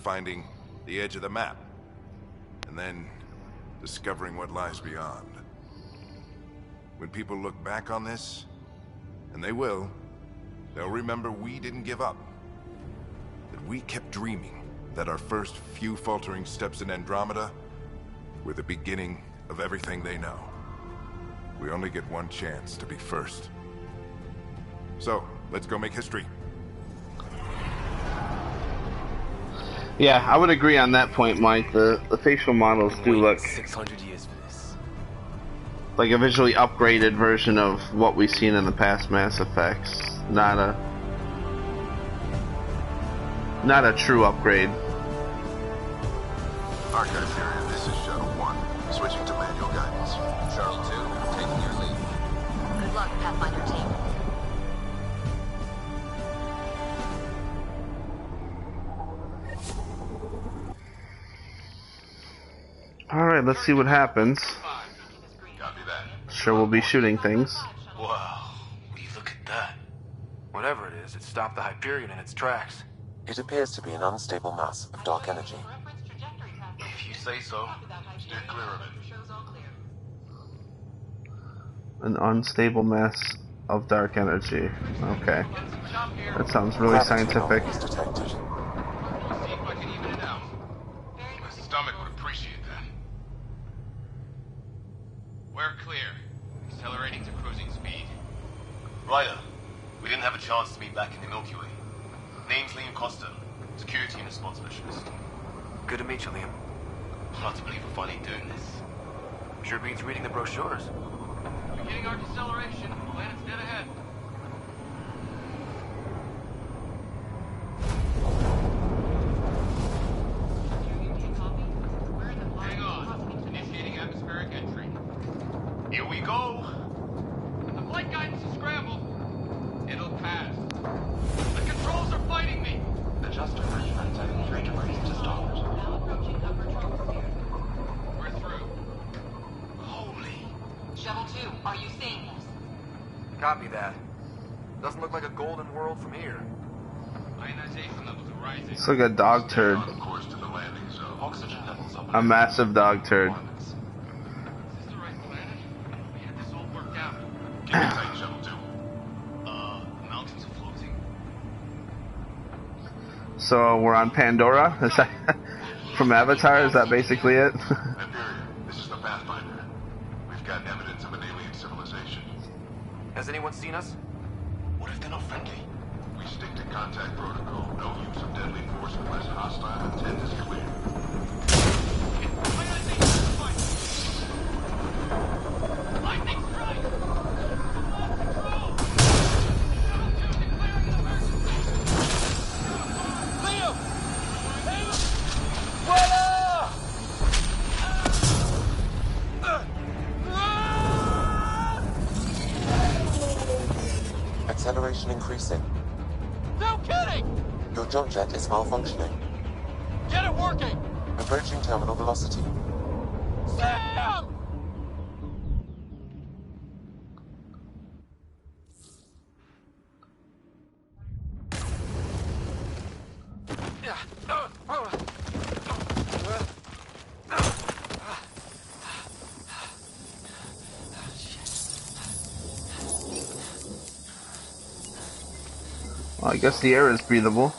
finding the edge of the map, and then discovering what lies beyond. When people look back on this, and they will, they'll remember we didn't give up. That we kept dreaming, that our first few faltering steps in Andromeda were the beginning of everything they know. We only get one chance to be first. So, let's go make history.
Yeah, I would agree on that point, Mike. The facial models do look
600 years for this.
like a visually upgraded version of what we've seen in the past Mass Effects. Not a true upgrade.
Archive area, this is Shuttle 1. Switching to manual guidance.
Shuttle 2, taking your lead.
Good luck, Pathfinder team.
Alright, let's see what happens.
Copy that.
Sure, we'll be shooting things.
Wow, will you look at that? Whatever it is, it stopped the Hyperion in its tracks.
It appears to be an unstable mass of dark energy.
If you say so.
Steer clear of it.
An unstable mass of dark energy. Okay. That sounds really scientific.
Is detected.
See if I can even it out. My stomach would appreciate that. We're clear. Accelerating to cruising speed. Ryder, we didn't have a chance to meet back in the Milky Way. Name's Liam Costa, security and response specialist.
Good to meet you, Liam.
Hard to believe we're finally doing this.
Sure beats reading the brochures.
Beginning our deceleration. Planet's dead ahead. Hang on. Initiating atmospheric entry. Here we go. The flight guidance is scrambled. It'll pass. The controls are fighting me.
Adjust measurements at 3 degrees to start.
We're through. Holy.
Shuttle 2, are you seeing this?
Copy that. Doesn't look like a golden world from here.
Ionization levels are rising.
It's like a dog turd.
On course to the landing zone.
Oxygen levels are
A massive dog turd.
Is this the right planet? We had this all worked out.
Keep it tight, Shuttle 2.
Mountains are floating.
So we're on Pandora? Is that from Avatar? Is that basically it?
Hyperion, this is the Pathfinder. We've got evidence of an alien civilization.
Has anyone seen us?
What if they're not friendly?
We stick to contact protocol. No use of deadly force unless hostile intent is clear.
Lightning strike! Leo!
acceleration increasing.
No kidding!
Your jump jet is malfunctioning.
Get it working!
Approaching terminal velocity.
Sam!
Well, I guess the air is breathable.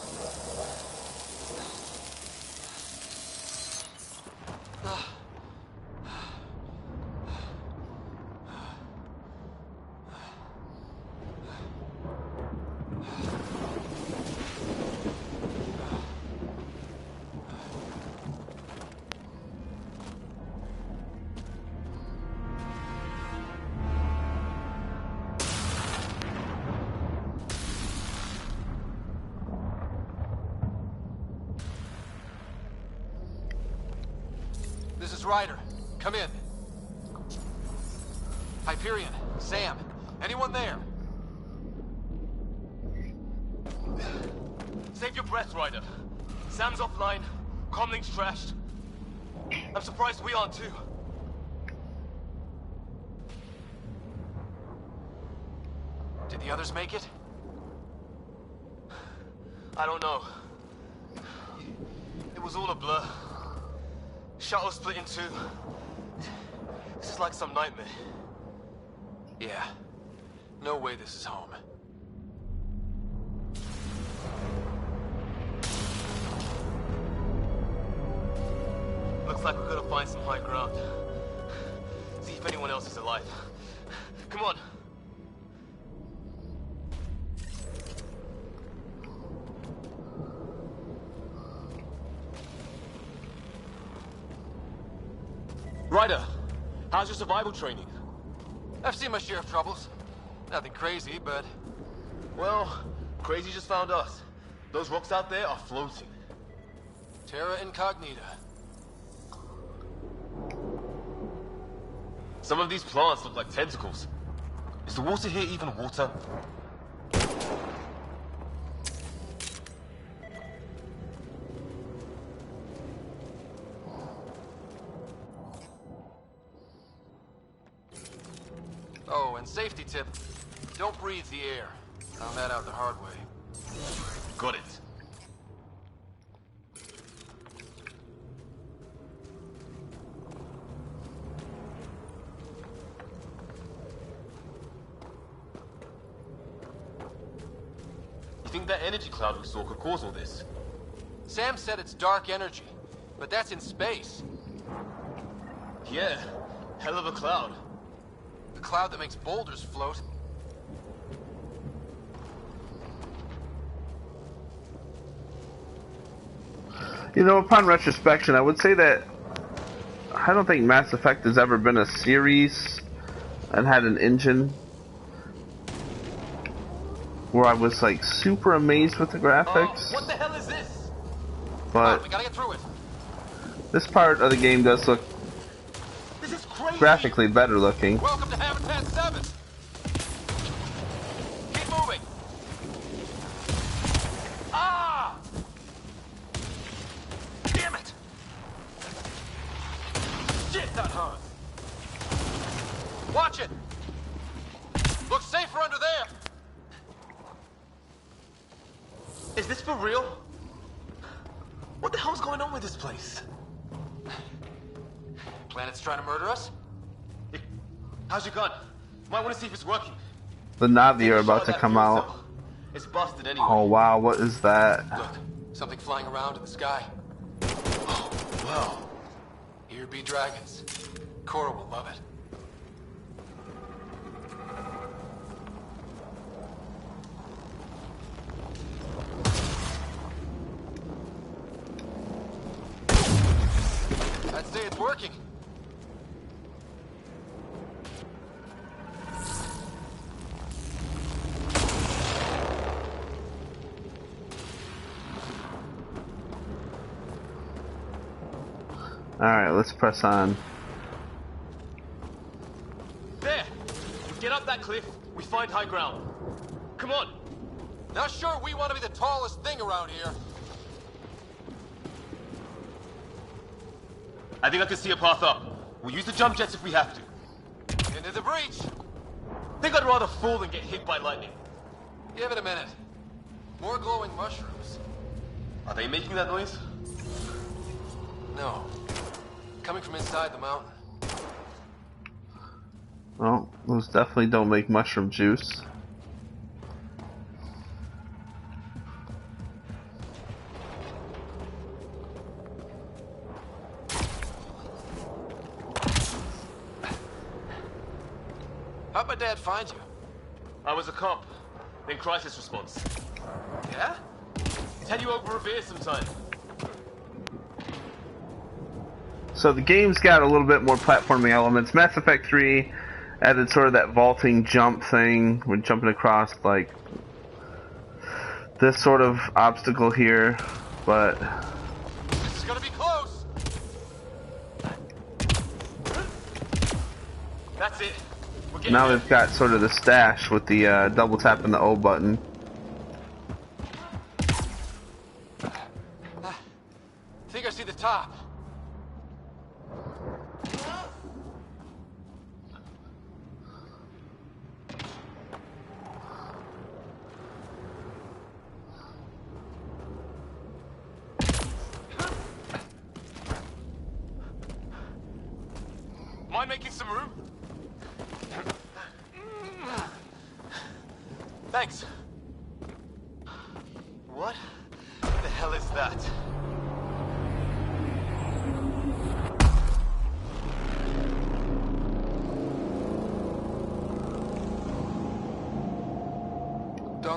This is Ryder. Come in. Hyperion, Sam, anyone there? Save your breath, Ryder. Sam's offline. Comlink's trashed. I'm surprised we aren't too. Did the others make it? I don't know. It was all a blur. Shuttle split in two. This is like some nightmare. Yeah. No way this is home. Looks like we're gonna find some high ground. See if anyone else is alive. Come on. Ryder, how's your survival training?
I've seen my share of troubles. Nothing crazy, but...
Well, crazy just found us. Those rocks out there are floating.
Terra Incognita.
Some of these plants look like tentacles. Is the water here even water?
Oh, and safety tip. Don't breathe the air. Found that out the hard way.
Got it. You think that energy cloud we saw could cause all this?
Sam said it's dark energy, but that's in space.
Yeah, hell of a cloud.
The cloud that makes boulders float.
You know, upon retrospection, I would say that I don't think Mass Effect has ever been a series and had an engine where I was like super amazed with the graphics.
What the hell is this?
But
we gotta get through it.
This part of the game does look
This is crazy.
graphically better looking.
Welcome to Habitat 7. Keep moving. Ah! Damn it! Shit, that hurt. Watch it. Looks safer under there.
Is this for real? What the hell's going on with this place?
Planet's trying to murder us?
How's your gun? Might want to see if it's working.
The Navi are about to come out.
It's busted anyway.
Oh wow, what is that?
Look, something flying around in the sky.
Oh, wow.
Here be dragons. Cora will love it. I'd say it's working.
Alright, let's press on.
There! We get up that cliff, we find high ground. Come on!
Not sure we want to be the tallest thing around here.
I think I can see a path up. We'll use the jump jets if we have to.
Into the breach.
Think I'd rather fall than get hit by lightning.
Give it a minute. More glowing mushrooms.
Are they making that noise?
No. Coming from inside the mountain.
Well, those definitely don't make mushroom juice.
How'd my dad find you?
I was a cop, then crisis response.
Yeah?
He'd had you over a beer sometime.
So the game's got a little bit more platforming elements. Mass Effect 3 added sort of that vaulting jump thing when jumping across like this sort of obstacle here, but
This is gonna be close.
That's it. We're getting
now
there.
they've got sort of the stash with the double tapping the O button.
Think I see the top.
Mind making some room? Thanks. What the hell is that?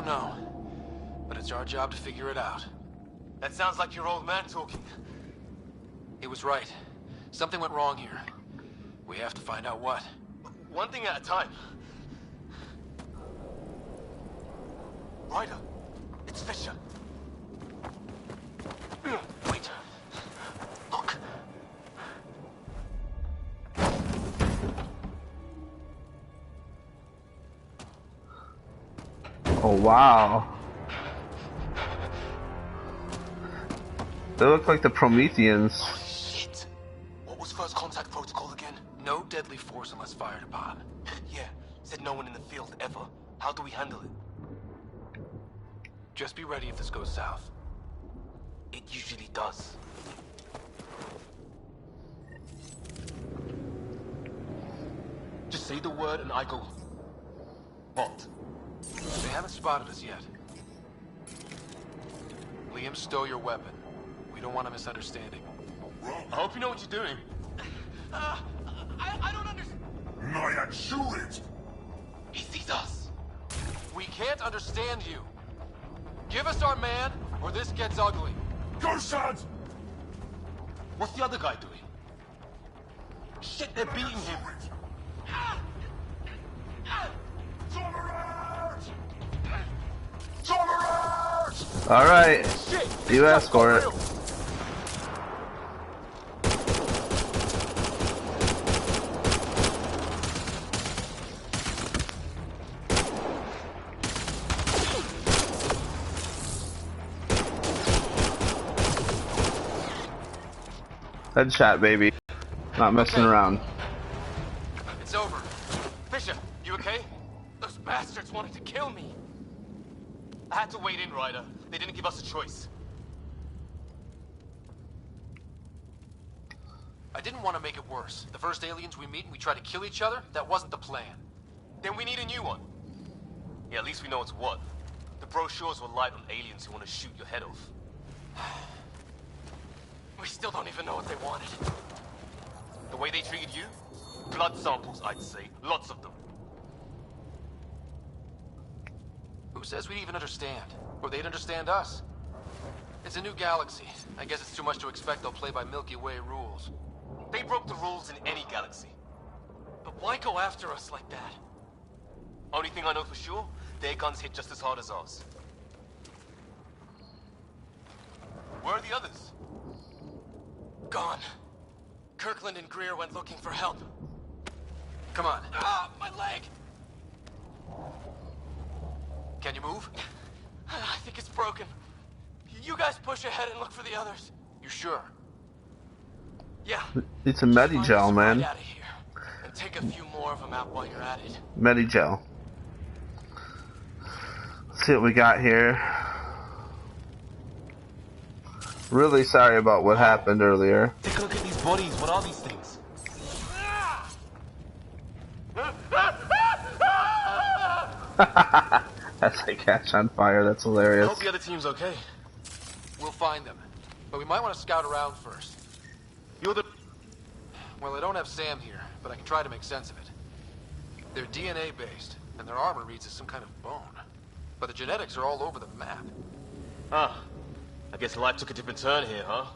don't know. But it's our job to figure it out. That sounds like your old man talking. He was right. Something went wrong here. We have to find out what. One thing at a time. Ryder, it's Fisher. Wait. Look.
Oh wow. They look like the Prometheans.
Oh shit. What was first contact protocol again? No deadly force unless fired upon. Yeah, said no one in the field ever. How do we handle it? Just be ready if this goes south. It usually does. Just say the word and I go... What? They haven't spotted us yet. Liam, stow your weapon. We don't want a misunderstanding. I hope you know what you're doing. I don't understand.
Naya, shoot it!
He sees us. We can't understand you. Give us our man, or this gets ugly.
Go, Shad!
What's the other guy doing? Shit, they're beating him.
Alright. You asked for it. Headshot, baby. Not messing around.
It's over. Fisher, you okay? Those bastards wanted to kill me. I had to wait in, Ryder. They didn't give us a choice. I didn't want to make it worse. The first aliens we meet and we try to kill each other, that wasn't the plan. Then we need a new one. Yeah, at least we know it's what. The brochures were light on aliens who want to shoot your head off. We still don't even know what they wanted. The way they treated you? Blood samples, I'd say. Lots of them. Who says we'd even understand? Or they'd understand us? It's a new galaxy. I guess it's too much to expect they'll play by Milky Way rules. They broke the rules in any galaxy. But why go after us like that? Only thing I know for sure, their guns hit just as hard as ours. Where are the others? Gone. Kirkland and Greer went looking for help. Come on. Ah, my leg! Can you move? I think it's broken. You guys push ahead and look for the others. You sure? Yeah.
It's a Medigel, man.
Out of here. And take a few more of them out while you're at it.
Medigel. Let's see what we got here. Really sorry about what happened earlier.
Take a look at these bodies. What are these things?
That's like catch on fire. That's hilarious.
I hope the other team's okay. We'll find them. But we might want to scout around first. You're the... Well, I don't have Sam here, but I can try to make sense of it. They're DNA based, and their armor reads as some kind of bone. But the genetics are all over the map. Huh. I guess life took a different turn here, huh?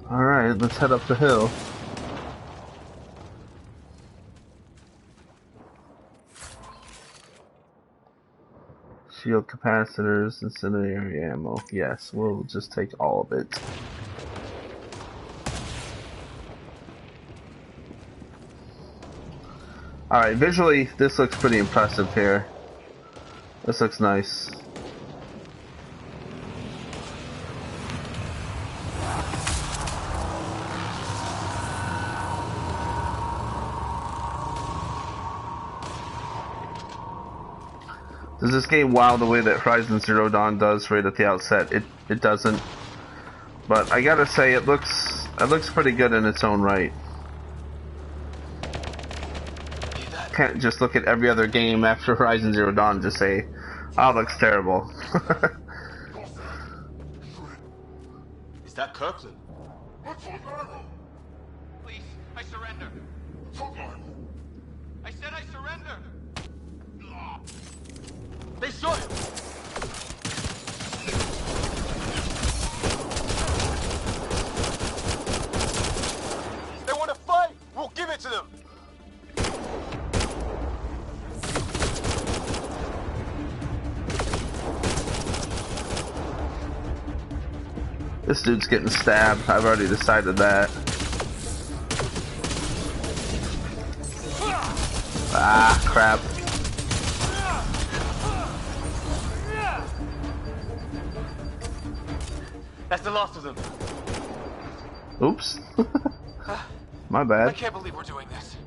Alright, let's head up the hill. Shield capacitors, incendiary ammo. Yes, we'll just take all of it. Alright, visually, this looks pretty impressive here. This looks nice. Does this game wow the way that Horizon Zero Dawn does right at the outset? It doesn't. But I gotta say, it looks pretty good in its own right. Can't just look at every other game after Horizon Zero Dawn and just say, oh, it looks terrible.
that Kirkland?
Please, I surrender. I said I surrender.
They shot him! They want to fight! We'll give it to them!
This dude's getting stabbed. I've already decided that. Ah, crap.
That's the last of them.
Oops. My
I
bad.
can't believe we're doing this.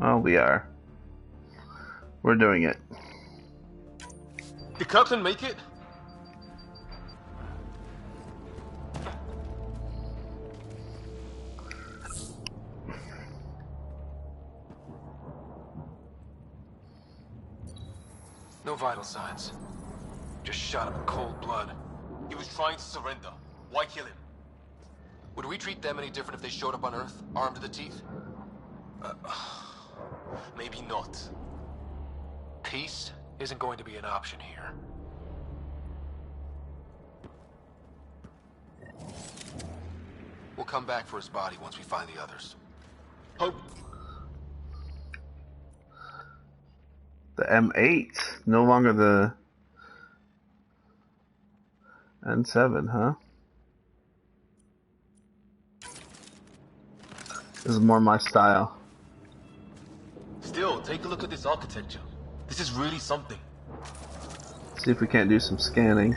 Oh, we are. We're doing it.
Did Kirkland make it? No vital signs. Just shot him in cold blood. He was trying to surrender. Why kill him? Would we treat them any different if they showed up on Earth, armed to the teeth? Maybe not. Peace isn't going to be an option here. We'll come back for his body once we find the others. Hope.
The M8, no longer the N7, huh? This is more my style.
Still, take a look at this architecture. This is really something.
See if we can't do some scanning.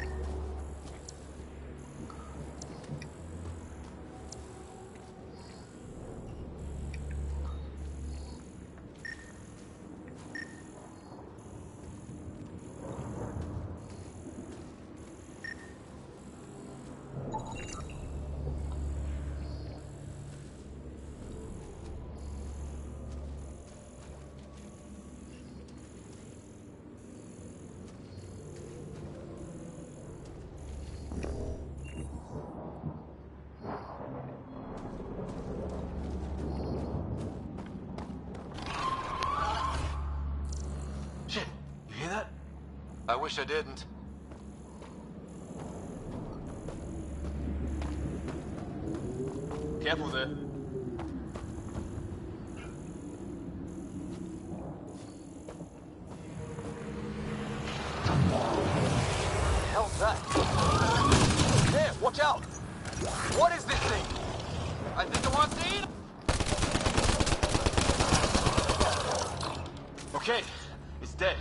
I wish I didn't. Careful there. Hell's that? There, watch out! What is this thing? I think I want to eat. Okay, it's dead.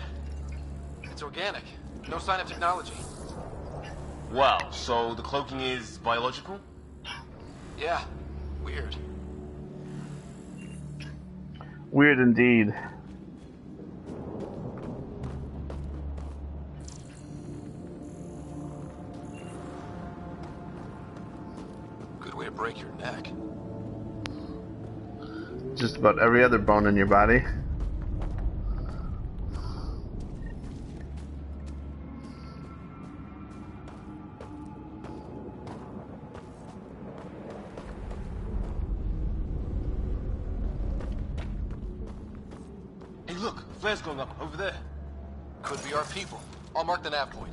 It's organic. No sign of technology. Wow, so the cloaking is biological? Yeah, weird.
Weird indeed.
Good way to break your neck.
Just about every other bone in your body.
Hey, look, flare's going up over there. Could be our people. I'll mark the nav point.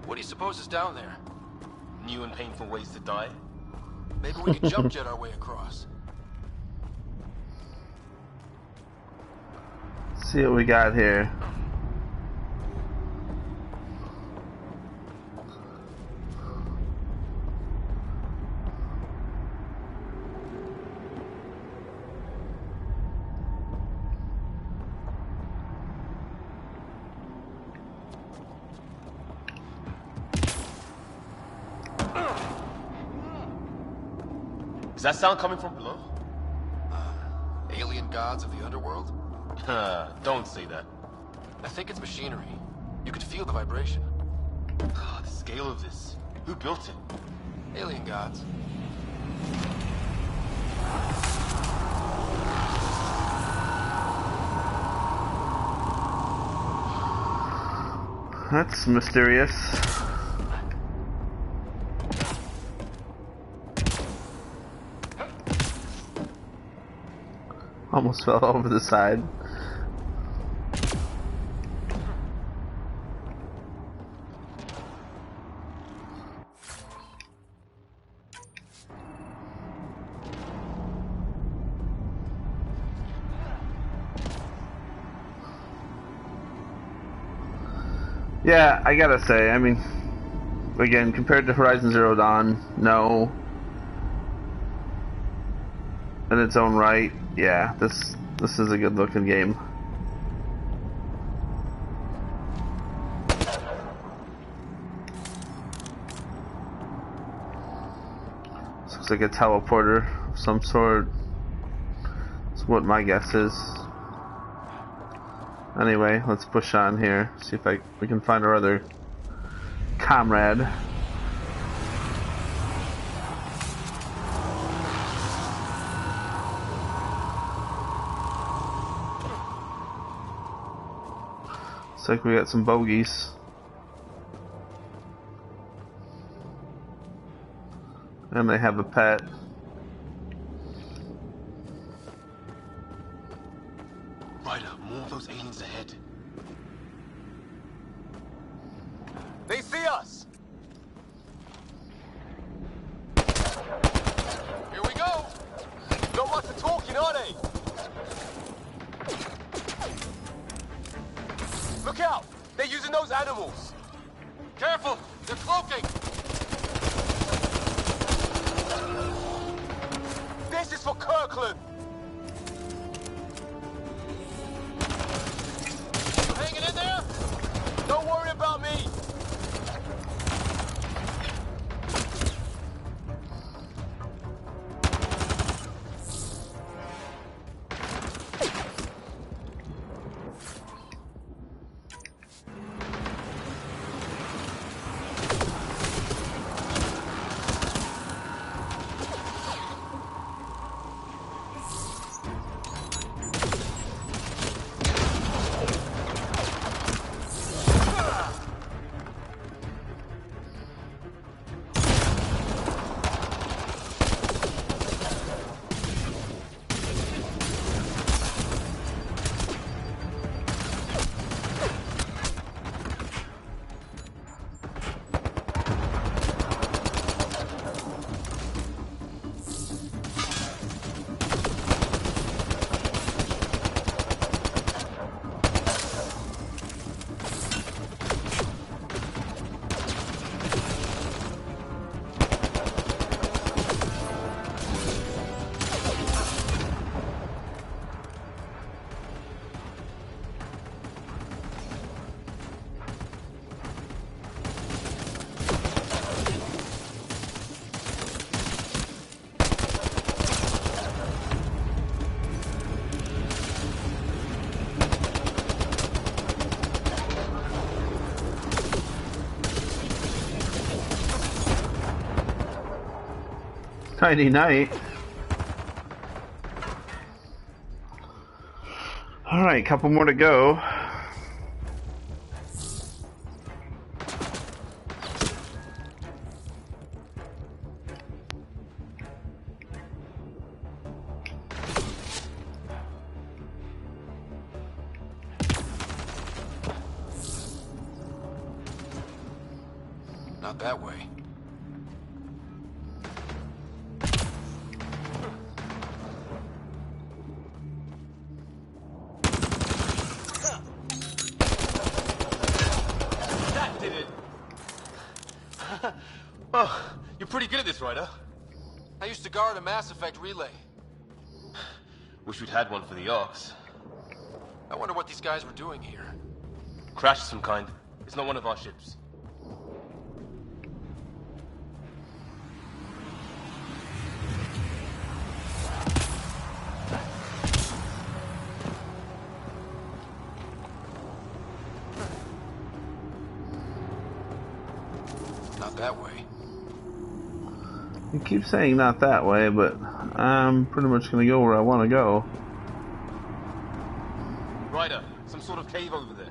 What do you suppose is down there? New and painful ways to die? Maybe we could jump jet our way across.
See what we got here.
Is that sound coming from below?
Alien gods of the underworld?
Don't say that.
I think it's machinery. You could feel the vibration.
The scale of this. Who built it?
Alien gods.
That's mysterious. Almost fell over the side. Yeah, I gotta say, I mean, again, compared to Horizon Zero Dawn, no. In its own right, yeah, this is a good looking game. This looks like a teleporter of some sort. That's what my guess is. Anyway, let's push on here. See if we can find our other comrade. Looks like we got some bogeys. And they have a pet.
More of those aliens ahead.
They see us! Here we go! Not much of talking, are they? Look out! They're using those animals! Careful! They're cloaking! This is for Kirkland! Hanging in there? Don't worry about me!
Tiny night. Alright, couple more to go.
Not that way.
That did it! Oh, you're pretty good at this, right, huh?
I used to guard a Mass Effect relay.
Wish we'd had one for the Arks.
I wonder what these guys were doing here.
Crash of some kind. It's not one of our ships.
You keep saying not that way, but I'm pretty much gonna go where I want to go.
Ryder, some sort of cave over there.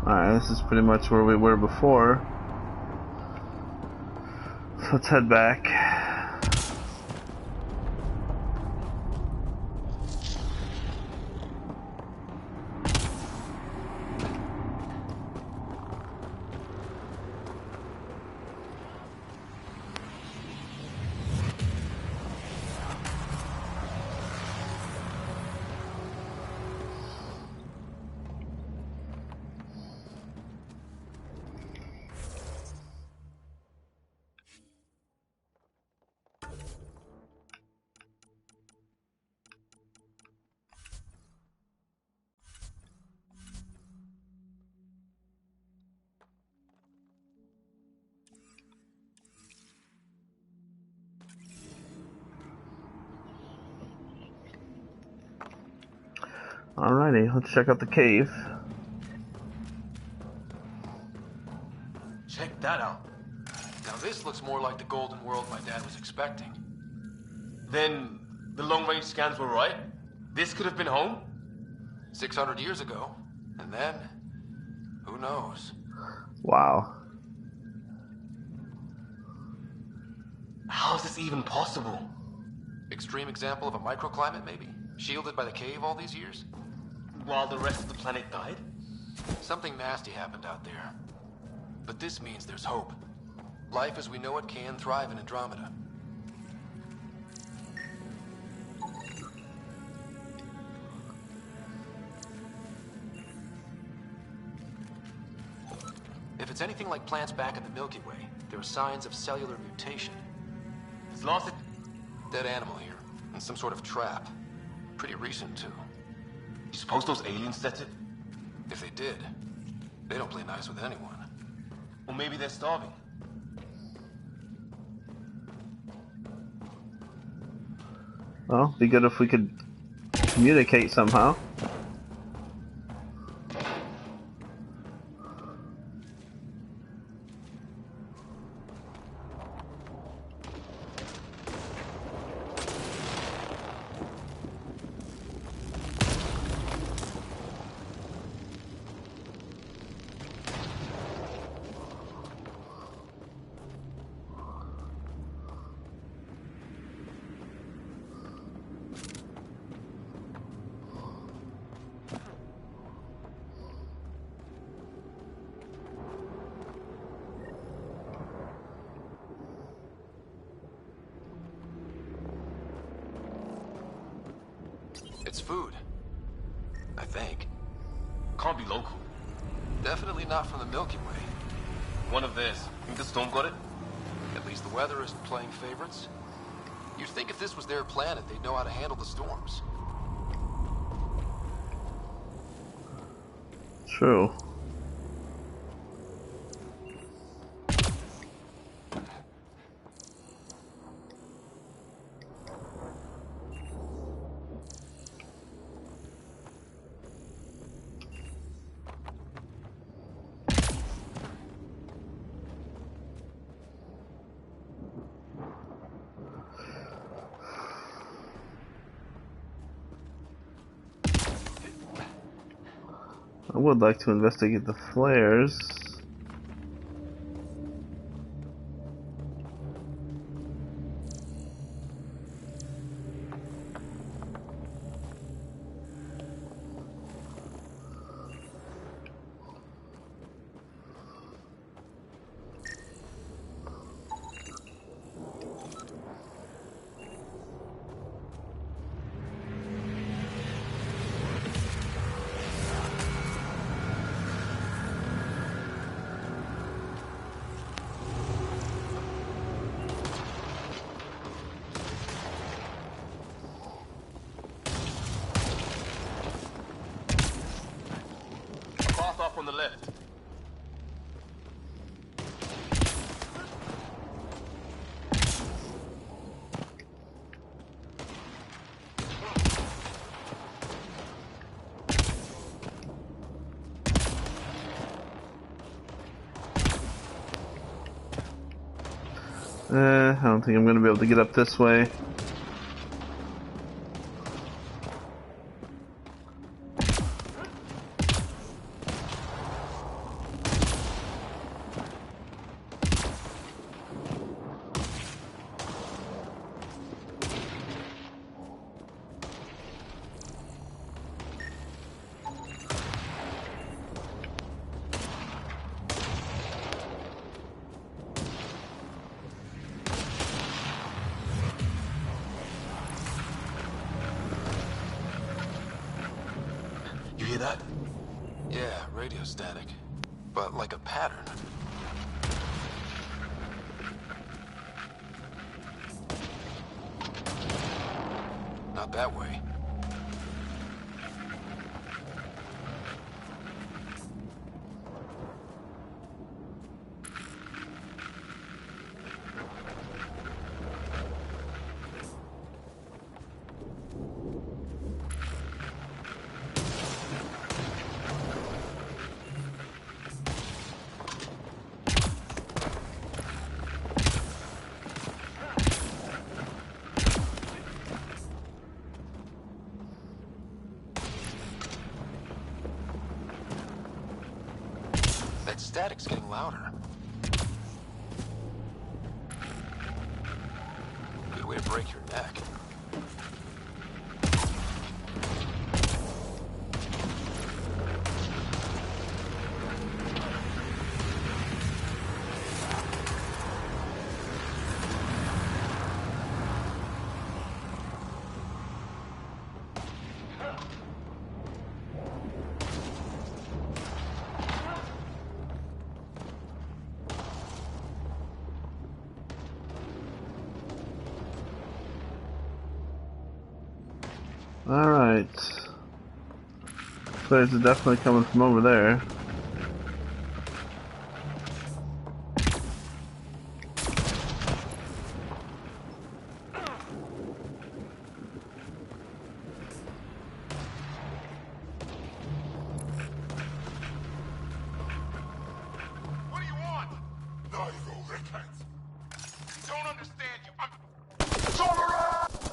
Alright, this is pretty much where we were before. So let's head back. Alrighty, let's check out the cave.
Check that out.
Now this looks more like the golden world my dad was expecting.
Then the long-range scans were right? This could have been home?
600 years ago. And then, who knows?
Wow.
How is this even possible?
Extreme example of a microclimate, maybe? Shielded by the cave all these years?
While the rest of the planet died?
Something nasty happened out there. But this means there's hope. Life as we know it can thrive in Andromeda. If it's anything like plants back in the Milky Way, there are signs of cellular mutation.
It's lost it.
Dead animal here, and some sort of trap. Pretty recent, too.
You suppose those aliens set it?
If they did, they don't play nice with anyone.
Or maybe they're starving.
Well, be good if we could communicate somehow.
It's food. I think.
Can't be local.
Definitely not from the Milky Way.
One of theirs. Think the storm got it?
At least the weather isn't playing favorites. You'd think if this was their planet, they'd know how to handle the storms.
True. I would like to investigate the flares.
on the left.
I don't think I'm gonna be able to get up this way.
You hear that?
Yeah, radio static. But like a pattern. Not that way. That static's getting louder. Good way to break your neck.
Alright. Players are definitely coming from over there.
What do you want? Now you go, Rickhands. Don't understand you.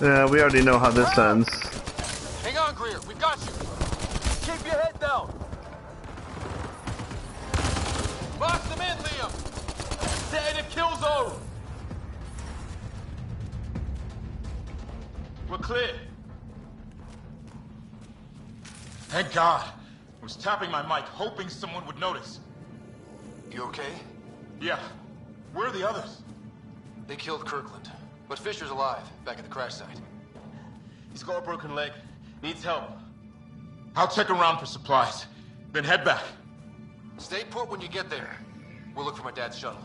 Yeah, we already know how this ends.
Hang on, Greer. We've got you. Keep your head down. Box them in, Liam. Stay in the kill zone. We're clear.
Thank God. I was tapping my mic, hoping someone would notice.
You okay?
Yeah. Where are the others?
They killed Kirkland. But Fisher's alive, back at the crash site.
He's got a broken leg. Needs help.
I'll check around for supplies, then head back.
Stay put when you get there. We'll look for my dad's shuttle.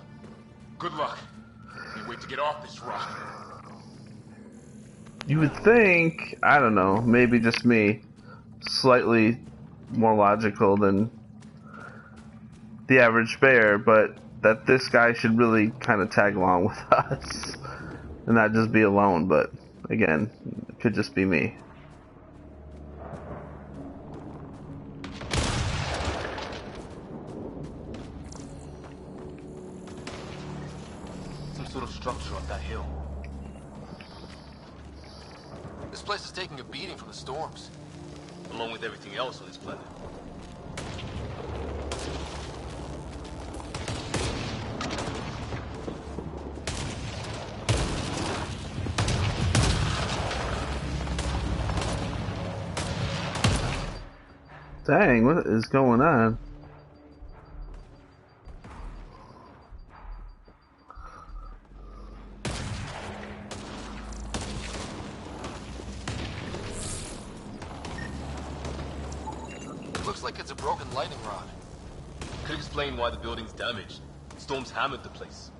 Good luck. Can't wait to get off this rock.
You would think, I don't know, maybe just me, slightly more logical than the average bear, but that this guy should really kind of tag along with us and not just be alone, but again, it could just be me.
Some sort of structure up that hill.
This place is taking a beating from the storms.
Along with everything else on this planet.
Dang, what is going on?
Looks like it's a broken lightning rod.
Could explain why the building's damaged. Storms hammered the place.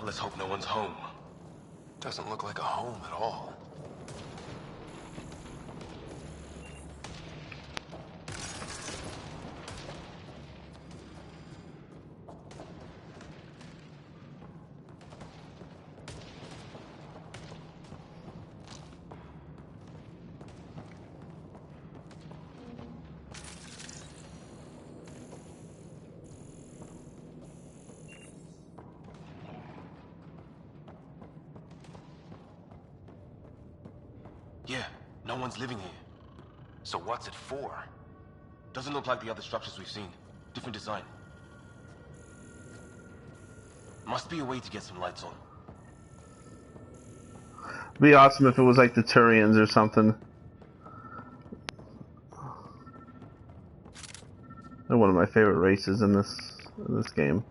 Well, let's hope no one's home.
Doesn't look like a home at all.
Yeah, no one's living here.
So what's it for?
Doesn't look like the other structures we've seen. Different design. Must be a way to get some lights on.
It'd be awesome if it was like the Turians or something. They're one of my favorite races in this game.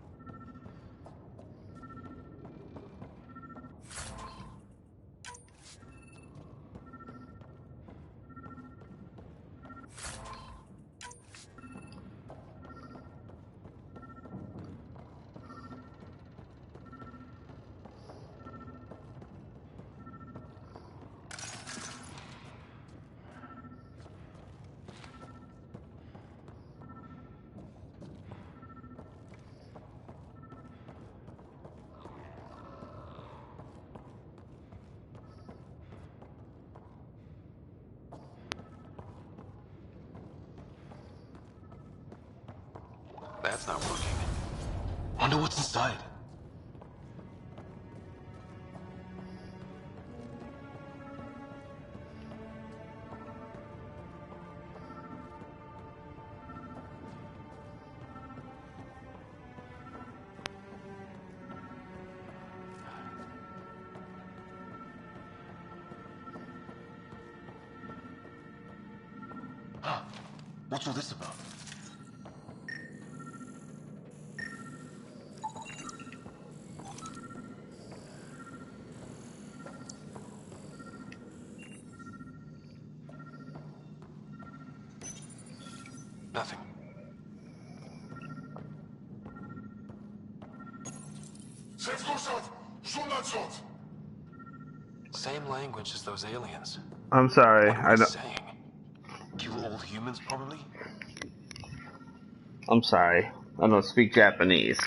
That's not working.
Wonder what's inside. Huh. What's all this about?
Nothing. Same language as those aliens.
I'm sorry.
What
I
am I
don't.
saying?
Kill all humans, probably?
I'm sorry. I don't speak Japanese.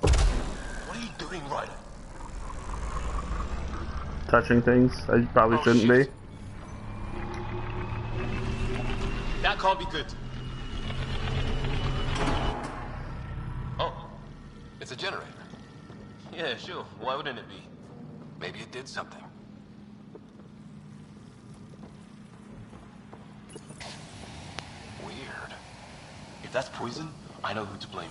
What are you doing, Ryder?
Touching things I probably shouldn't be.
That can't be good. Oh,
It's a generator.
yeah, sure. Why wouldn't it be?
Maybe it did something. Weird.
If that's poison, I know who to blame.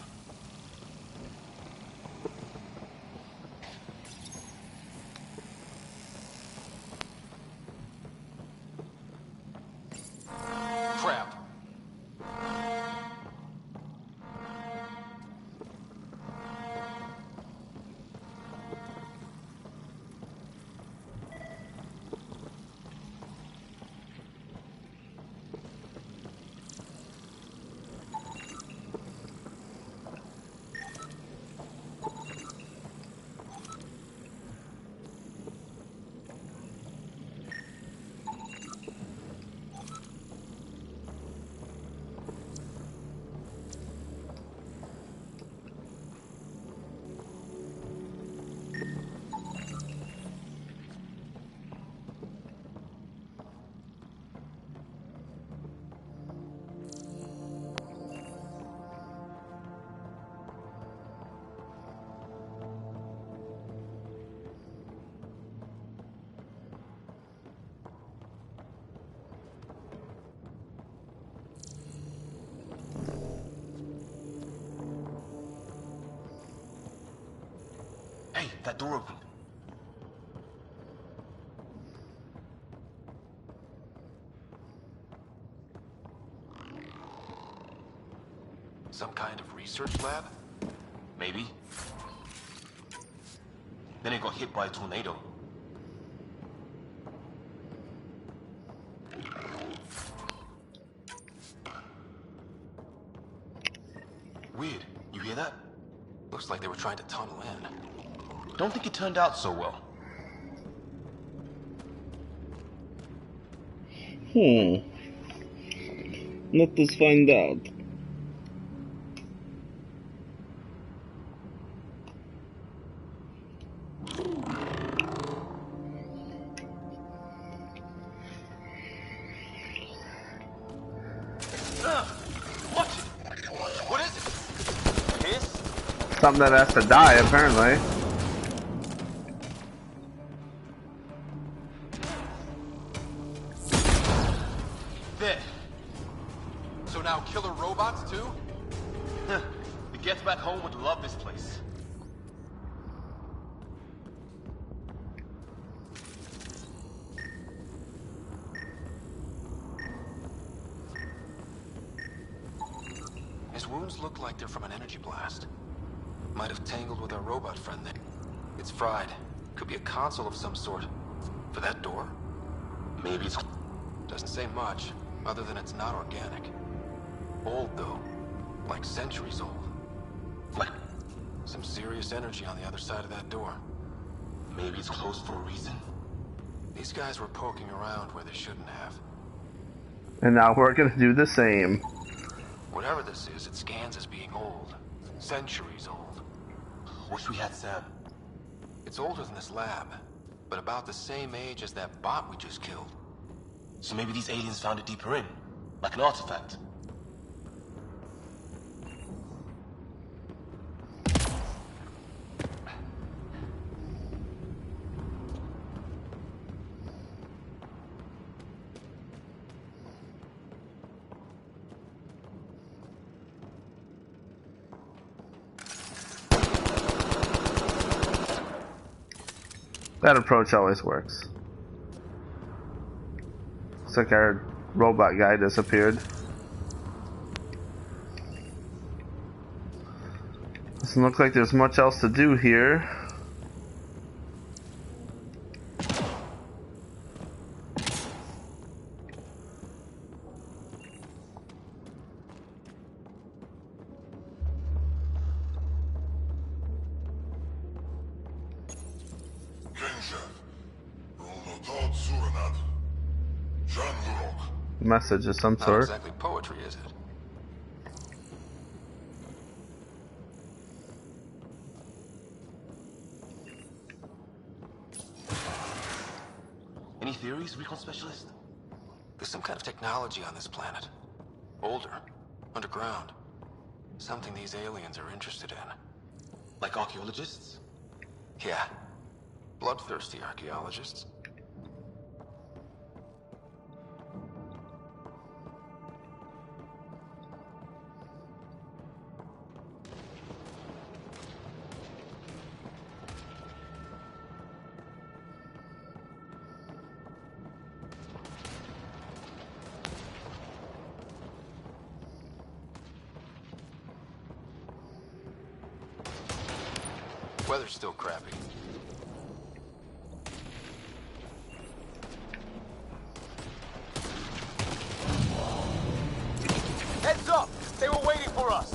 Crap.
Hey, that door opened.
Some kind of research lab?
Maybe. Then it got hit by a tornado. that?
Looks like they were trying to tunnel in.
Don't think it turned out so well.
Let us find out.
What is it? Piss?
Something that has to die, apparently.
There. So now killer robots too?
The Gets back home would love this place.
His wounds look like they're from an energy blast. Might have tangled with our robot friend there. It's fried. Could be a console of some sort. For that door?
Maybe it's...
Doesn't say much, other than it's not organic. Old, though. Like centuries old.
Like...
Some serious energy on the other side of that door.
Maybe it's closed for a reason?
These guys were poking around where they shouldn't have.
And now we're gonna do the same.
Whatever this is, it scans as being old. Centuries old.
Wish we had Sam.
It's older than this lab, but about the same age as that bot we just killed.
So maybe these aliens found it deeper in, like an artifact.
That approach always works. Looks like our robot guy disappeared. Doesn't look like there's much else to do here. Message of some sort.
Not exactly poetry, is it?
Any theories, recon specialist?
There's some kind of technology on this planet. Older. Underground. Something these aliens are interested in.
Like archaeologists?
Yeah. Bloodthirsty archaeologists. Weather's still crappy.
Heads up! They were waiting for us!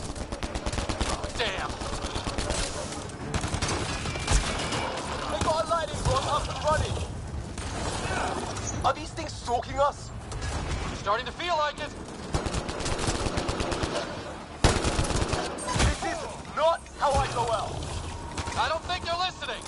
Oh, damn!
They got a lightning rod up and running! Are these things stalking us?
Starting to feel like it!
This is not how I go out!
I don't think they're listening!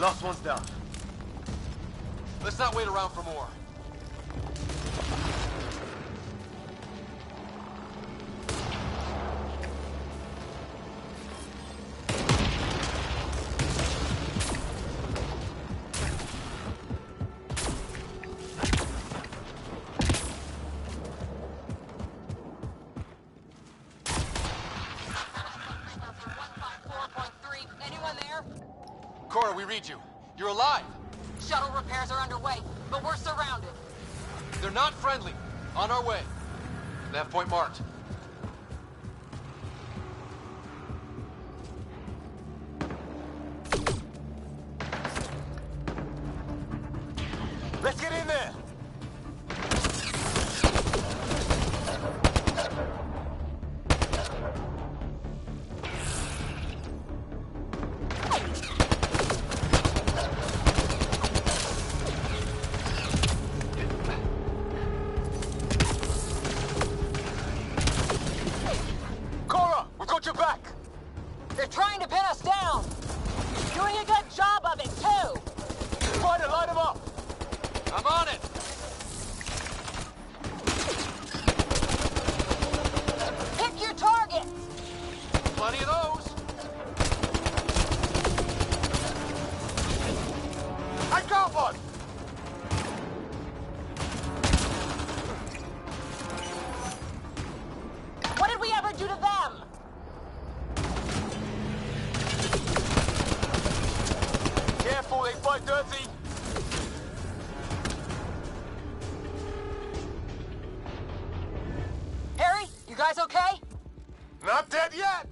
Last one's down.
Let's not wait around for more. You're alive.
Shuttle repairs are underway, but we're surrounded.
They're not friendly. On our way. Nav point marked.
Let's get in there! Cora, we got your back!
They're trying to pin us down! Doing a good job of it, too!
Try to light them up!
I'm on it!
Pick your targets!
Plenty of those!
I got one!
What did we ever do to them?
Careful, they fight dirty!
Harry, you guys okay?
Not dead yet!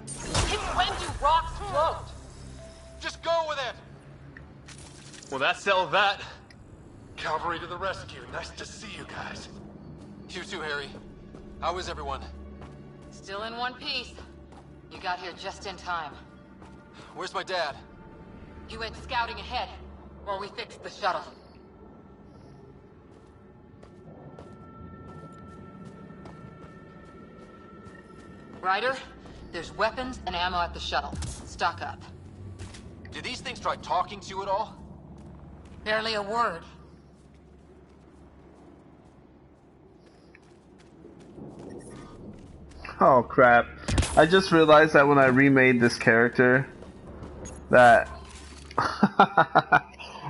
Since when do rocks float?
Just go with it!
Well, that settled that. Cavalry to the rescue. Nice to see you guys.
You too, Harry. How is everyone?
Still in one piece. You got here just in time.
Where's my dad?
He went scouting ahead while we fixed the shuttle. Ryder, there's weapons and ammo at the shuttle. Stock up.
Did these things try talking to you at all?
Barely a word.
Oh crap. I just realized that when I remade this character that I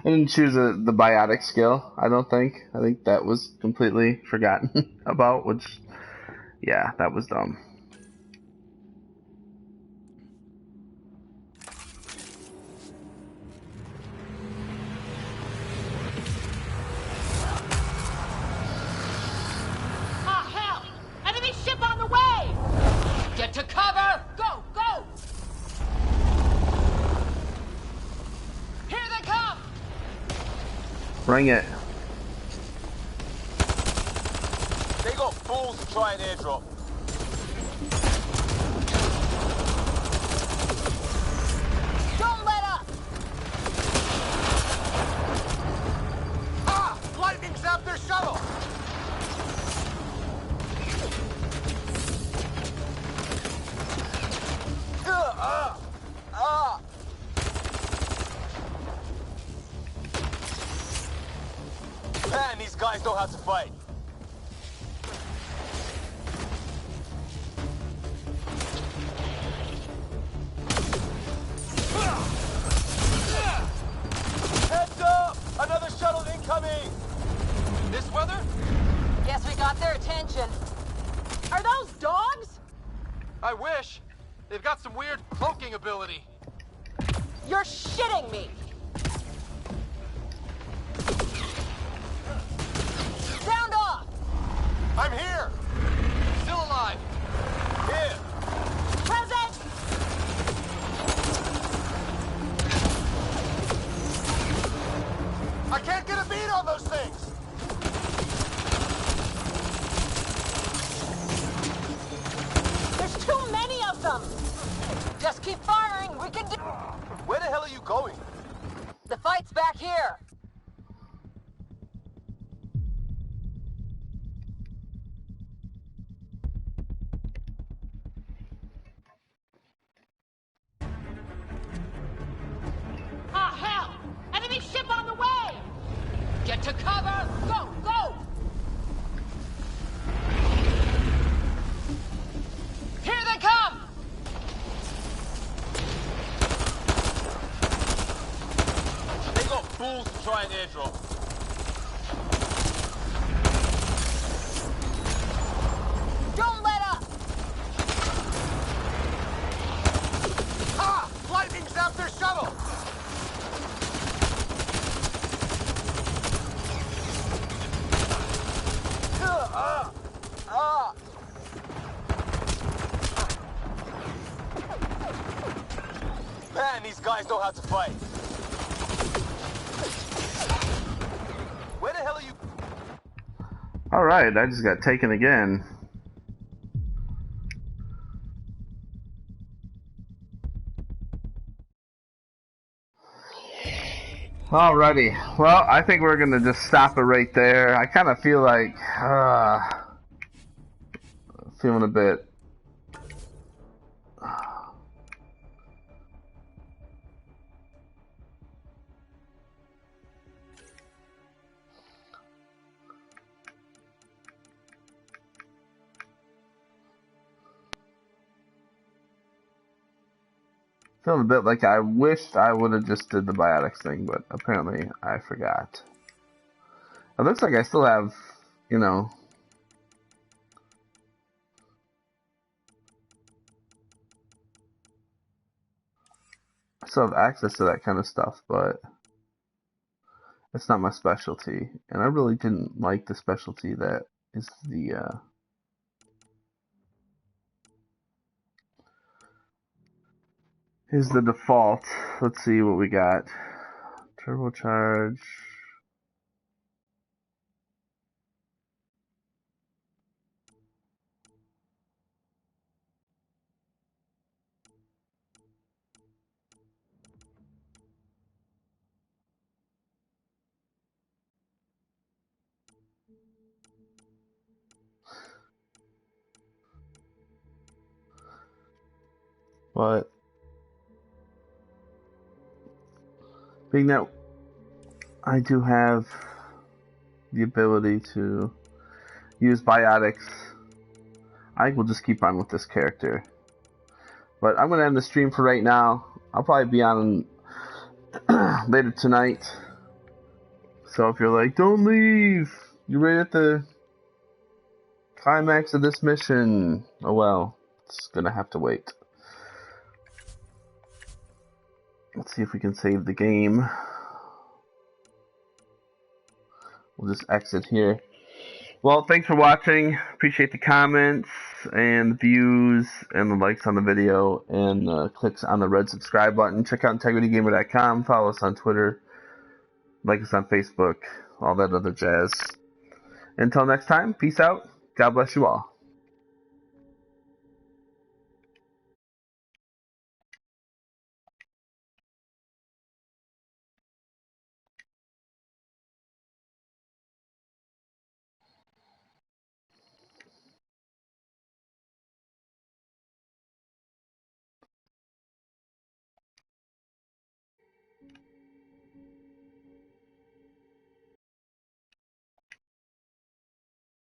didn't choose the biotic skill, I don't think. I think that was completely forgotten about, which, yeah, that was dumb.
Ah, hell! Enemy ship on the way! Get to cover! Go, go! Here they come!
Bring it.
They got fools to try an airdrop.
Don't let up!
Ah! Lightning zapped their shuttle! Man, these guys know how to fight. Heads up! Another shuttle incoming!
This weather?
Guess we got their attention. Are those dogs?
I wish. They've got some weird cloaking ability.
You're shitting me! Sound off!
I'm here!
Still alive.
Here!
Present!
I can't get a beat on those things!
There's too many of them! Just keep firing, we can do—
Where the hell are you going?
The fight's back here! Ah, hell! Enemy ship on the way! Get to cover! Go, go! Here they come!
They got fools to try an airdrop.
Don't let up!
Man, these guys know how to fight. Where the hell are you?
Alright, I just got taken again. Alrighty, well, I think we're gonna just stop it right there. I kind of feel like, feeling a bit, like I wished I would have just did the biotics thing, but apparently I forgot. It looks like I still have, you know, I still have access to that kind of stuff, but it's not my specialty. And I really didn't like the specialty that is the, is the default. Let's see what we got. Turbocharge. But being that I do have the ability to use biotics, I will just keep on with this character. But I'm going to end the stream for right now. I'll probably be on later tonight. So if you're like, don't leave, you're right at the climax of this mission. Oh well, it's going to have to wait. Let's see if we can save the game. We'll just exit here. Well, thanks for watching. Appreciate the comments and the views and the likes on the video and clicks on the red subscribe button. Check out integritygamer.com. Follow us on Twitter. Like us on Facebook. All that other jazz. Until next time, peace out. God bless you all.